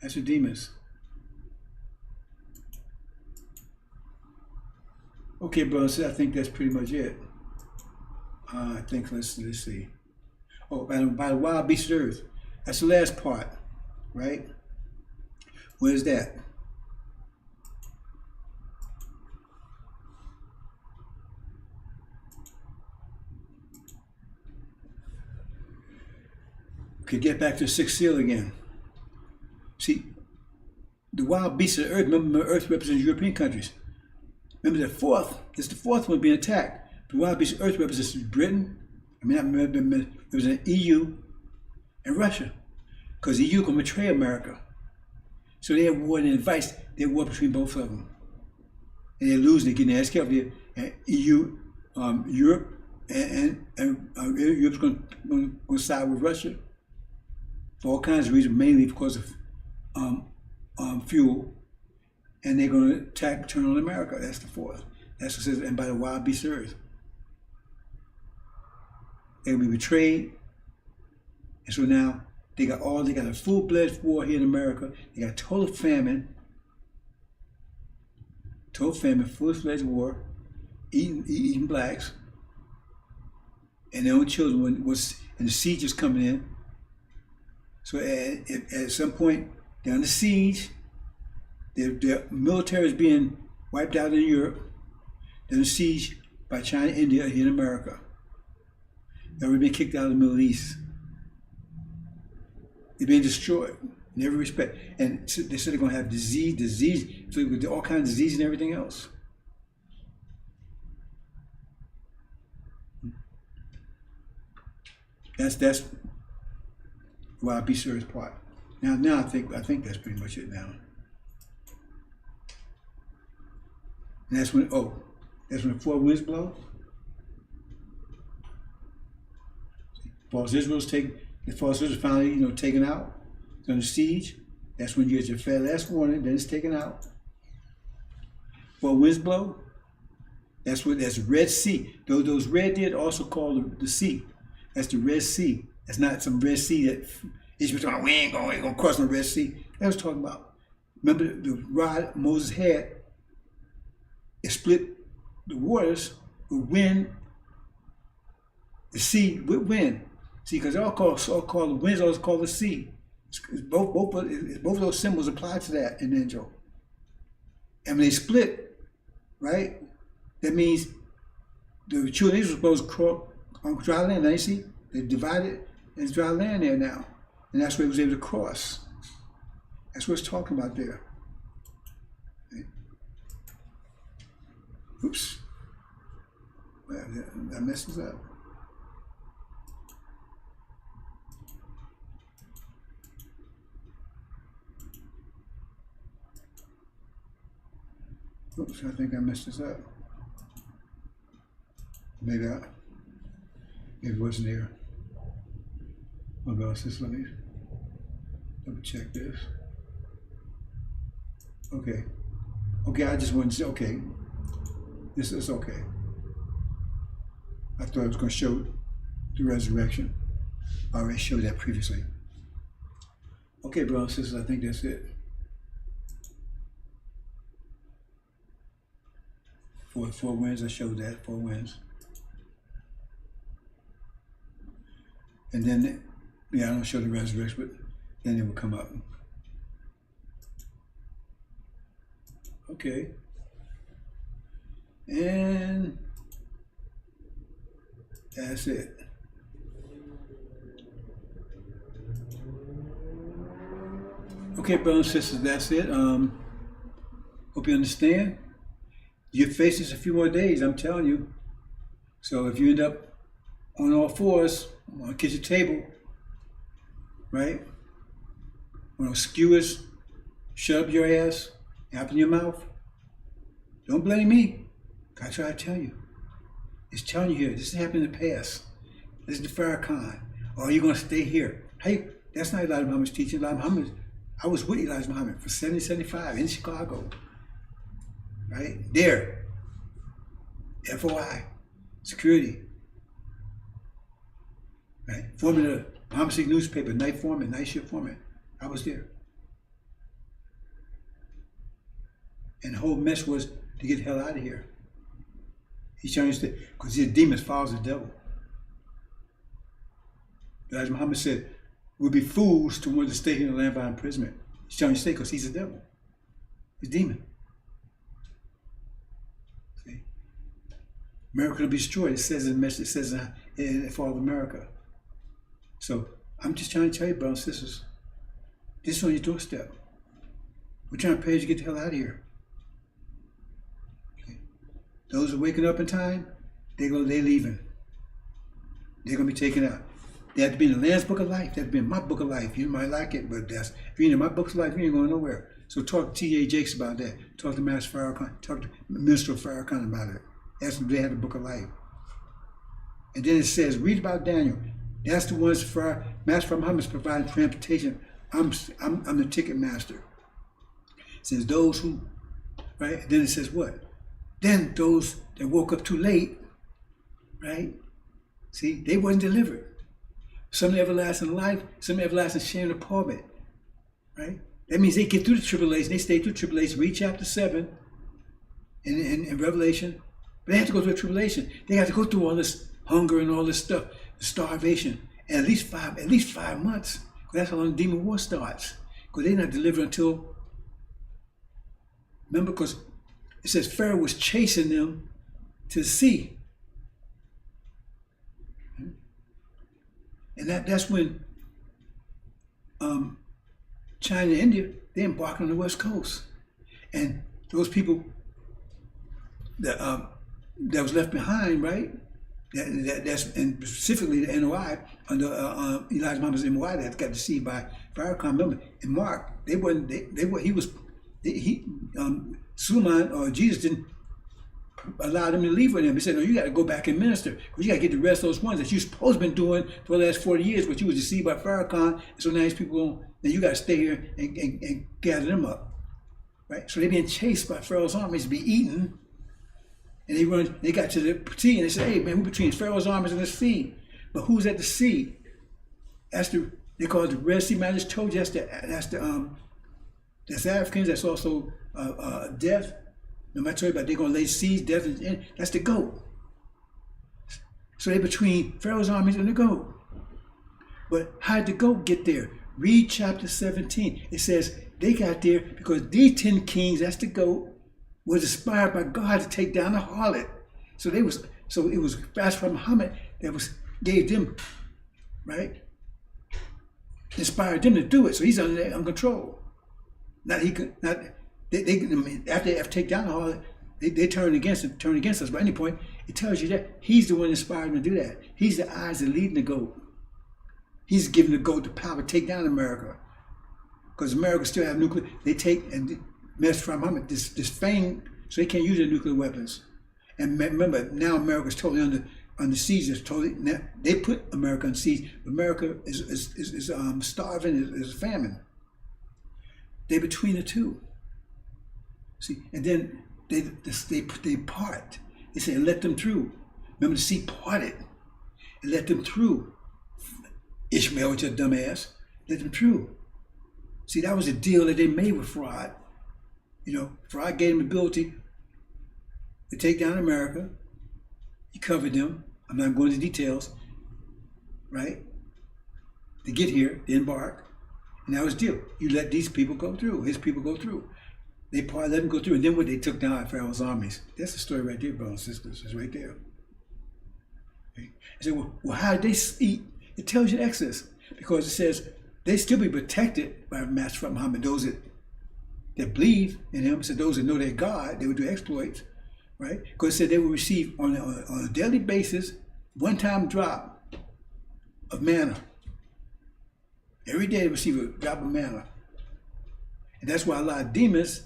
A: That's the demons. Okay, brothers, I think that's pretty much it. I think let's see. Oh, by the wild beasts of the earth. That's the last part, right? What is that? Okay, get back to the sixth seal again. See, the wild beasts of the earth, remember earth represents European countries. Remember the fourth one being attacked. The wild beasts of earth represents Britain, represents EU and Russia. Because the EU can betray America. So they have war and advice, they war between both of them. And they're losing, they're getting their ass killed. And EU, Europe, and Europe's going to side with Russia for all kinds of reasons, mainly because of fuel. And they're going to turn on America. That's the fourth. That's what it says, and by the wild beasts of earth. They'll be betrayed. And so now they got a full-fledged war here in America. They got total famine, full-fledged war, eating blacks, and their own children and the siege is coming in. So at some point, they're under siege. Their military is being wiped out in Europe. They're under siege by China and India here in America. They've already been kicked out of the Middle East. They're being destroyed in every respect. And they said they're going to have disease, so all kinds of disease and everything else. That's wild beast of earth part. Now I think that's pretty much it now. And that's when the four winds blow. The false Israel's finally, taken out. It's under siege. That's when you get your last warning. Then it's taken out. Four winds blow. That's Red Sea. Those red deer also called the sea. That's the Red Sea. That's not some Red Sea that He was talking, we ain't gonna cross the Red Sea. That was talking about, remember the rod Moses had, it split the waters with wind, the sea with wind. See, because they're all called the wind's always called the sea. Both of those symbols apply to that in the intro. And when they split, right, that means the children of Israel were supposed to cross on dry land. Now you see, they divided, and it's dry land there now. And that's where he was able to cross. That's what it's talking about there. Okay. Oops. I messed this up. Oops, I think I messed this up. Maybe it wasn't there. Oh God, let me double check this. Okay. Okay, I just wanted to say, okay. This is okay. I thought I was going to show the resurrection. I already showed that previously. Okay, brothers and sisters, I think that's it. Four winds, I showed that, 4 winds. And then, yeah, I don't show the resurrection, but then it will come up. Okay. And that's it. Okay, brothers and sisters, that's it. Hope you understand. You're facing a few more days, I'm telling you. So if you end up on all fours on a kitchen table, right? On those skewers, shut up your ass, open your mouth. Don't blame me. I try to tell you. It's telling you here, this happened in the past. This is the Farrakhan. Or you're going to stay here. Hey, that's not Elijah Muhammad's teaching. Elijah Muhammad, I was with Elijah Muhammad for 75 in Chicago. Right? There. FOI. Security. Right? Forming the Muhammad Sikh newspaper, night shift foreman. I was there. And the whole mess was to get the hell out of here. He's trying to stay, because his demons follows the devil. Elijah Muhammad said, we'll be fools to want to stay here in the land by imprisonment. He's trying to stay because he's a devil. He's a demon. See? America will be destroyed. It says in the message, it says in the fall of America. So I'm just trying to tell you, brothers and sisters, this is on your doorstep. We're trying to pray to get the hell out of here. Okay? Those who are waking up in time, they're leaving. They're going to be taken out. They have to be in the Lamb's Book of Life. They have to be in my Book of Life. You might like it, but if you're in my Book of Life, you ain't going nowhere. So talk to T.A. Jakes about that. Talk to Master Farrakhan. Talk to Minister Farrakhan about it. Ask them if they have the Book of Life. And then it says, read about Daniel. That's the ones for Master Muhammad is providing transportation. I'm the ticket master. It says those who, right? Then it says what? Then those that woke up too late, right? See, they wasn't delivered. Some everlasting life, some everlasting shame and torment, right? That means they get through the tribulation. They stay through tribulation. Read chapter 7 in Revelation. But they have to go through a tribulation. They have to go through all this hunger and all this stuff, the starvation, and at least 5 months. That's how long the demon war starts. Because they're not delivered until, remember, because it says Pharaoh was chasing them to the sea. And that's when China and India, they embarked on the West Coast. And those people that was left behind, right? That's and specifically the NOI under Elijah Muhammad's NOI that got deceived by Farrakhan. Remember, in Mark, Suleiman or Jesus didn't allow them to leave with him. He said, no, you got to go back and minister because you got to get the rest of those ones that you're supposed to been doing for the last 40 years, but you was deceived by Farrakhan. And so now these people, then you got to stay here and gather them up, right? So they're being chased by Pharaoh's armies to be eaten. And they got to the sea and they said, hey man, we're between Pharaoh's armies and the sea. But who's at the sea? That's the They call it the Red Sea. Man, I just told you that's Africans. That's also death. No matter about they're gonna lay seeds, death, and that's the goat. So they're between Pharaoh's armies and the goat. But how did the goat get there? Read chapter 17. It says they got there because these 10 kings, that's the goat, was inspired by God to take down the harlot. So it was fast from Muhammad that gave them, right? Inspired them to do it. So he's under control. After they take down the harlot, they turn against us. But at any point, it tells you that he's the one inspired them to do that. He's the eyes that leading the goat. He's giving the goat the power to take down America. Because America still have nuclear. They take and mess from Muhammad, this thing, so they can't use their nuclear weapons. And remember, now America's totally under siege. They put America on siege. America is starving, is famine. They're between the two. See, and then they part. They say, let them through. Remember, the sea parted and let them through. Ishmael, with your dumb ass, let them through. See, that was a deal that they made with Fraud. Fraud gave them the ability to take down America. He covered them. I'm not going into details, right? To get here, they embark. And that was the deal. You let these people go through, his people go through. They let them go through. And then what they took down Pharaoh's armies. That's the story right there, brothers and sisters. It's right there. Okay? I said, well, how did they eat? It tells you in Exodus. Because it says they still be protected by Master from Muhammad. Those that believe in him, so those that know their God, they would do exploits, right? Because it said they will receive on a daily basis, one-time drop of manna. Every day they receive a drop of manna. And that's why a lot of demons,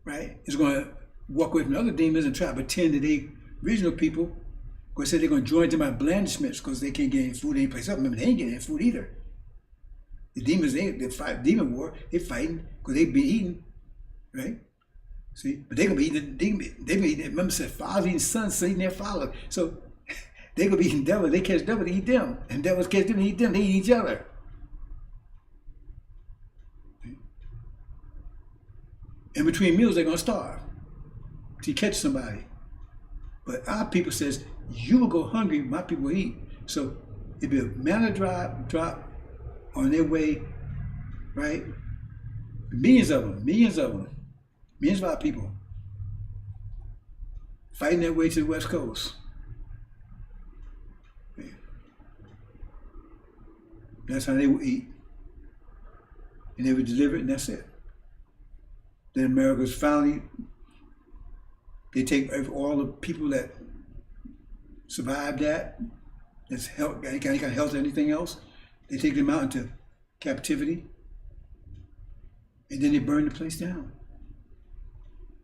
A: right, is going to walk away from other demons and try to pretend that they original people, because they said they're going to join them by blandishments because they can't get any food any place else. Remember, they ain't getting any food either. The demons, they fight demon war. They're fighting because they've been eating, right? See, but they're gonna be eating. They've been eating. Remember, said fathers eating sons, eating their father. So they're gonna be eating devils. They catch devils, they eat them, and devils catch them, and eat them. They eat each other. In between meals, they're gonna starve till you catch somebody. But our people says you will go hungry. My people will eat. So it'd be a manna drop on their way, right? Millions of our people fighting their way to the West Coast. That's how they would eat. And they would deliver it, and that's it. Then America's finally, they take all the people that survived that's health, any kind of health or anything else, they take them out into captivity, and then they burn the place down.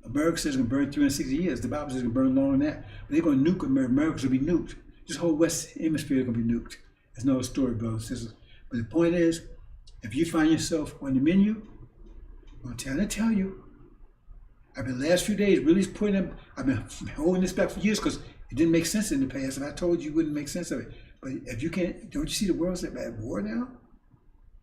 A: America says it's going to burn 360 years. The Bible says it's going to burn longer than that. But they're going to nuke America. America's going to be nuked. This whole West Hemisphere is going to be nuked. That's another story, brothers and sisters. But the point is, if you find yourself on the menu, I'm trying to tell you, I've been the last few days really putting them, I've been holding this back for years because it didn't make sense in the past. If I told you, it wouldn't make sense of it. But if you can't, don't you see the world's at war now?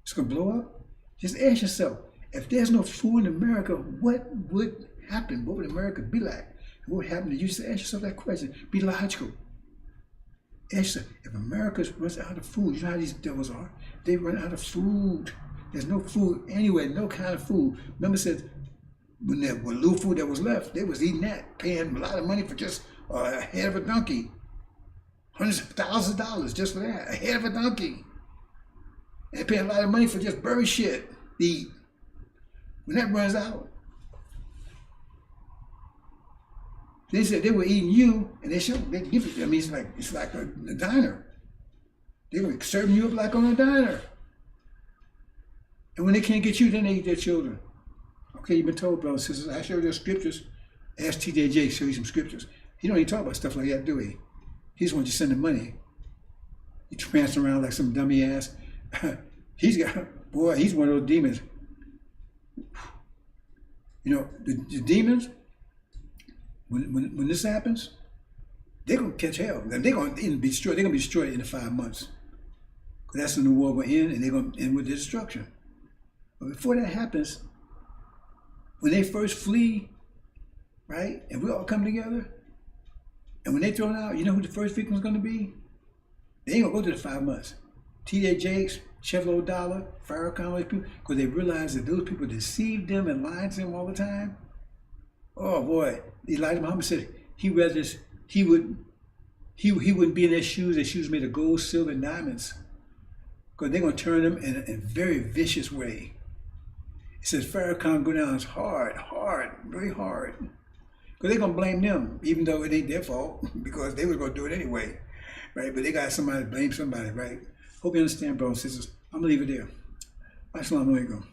A: It's going to blow up. Just ask yourself, if there's no food in America, what would happen? What would America be like? What would happen? You just ask yourself that question. Be logical. Ask yourself, if America runs out of food, you know how these devils are? They run out of food. There's no food anywhere, no kind of food. Remember, it said, when there was little food that was left, they was eating that, paying a lot of money for just a head of a donkey. Hundreds of thousands of dollars just for that, a head of a donkey. And paying a lot of money for just bird shit to eat. When that runs out, they said they were eating you, and they give it. I mean, it's like a diner. They were serving you up like on a diner. And when they can't get you, then they eat their children. Okay, you've been told, brothers and sisters. I showed you scriptures. Ask TJJ, show you some scriptures. He don't even talk about stuff like that, do he? He just wants you to send him money. He prancing around like some dummy ass. He's one of those demons. You know, the demons, when this happens, they're gonna catch hell. They're gonna be destroyed. They're gonna be destroyed in the 5 months. Because that's when the war will end, and they're going to end with destruction. But before that happens, when they first flee, right, and we all come together, and when they thrown out, you know who the first victim is going to be? They ain't going to go to the 5 months. T.J. Jakes, Chevrolet Dollar, Farrakhan, people, because they realized that those people deceived them and lied to them all the time. Oh boy, Elijah Muhammad said he wouldn't be in their shoes made of gold, silver, and diamonds. Because they're going to turn them in a very vicious way. It says Farrakhan go down hard, very hard. Because they're going to blame them, even though it ain't their fault, because they were going to do it anyway, right? But they got somebody to blame somebody, right? Hope you understand, brothers and sisters. I'm going to leave it there. Assalamu alaikum.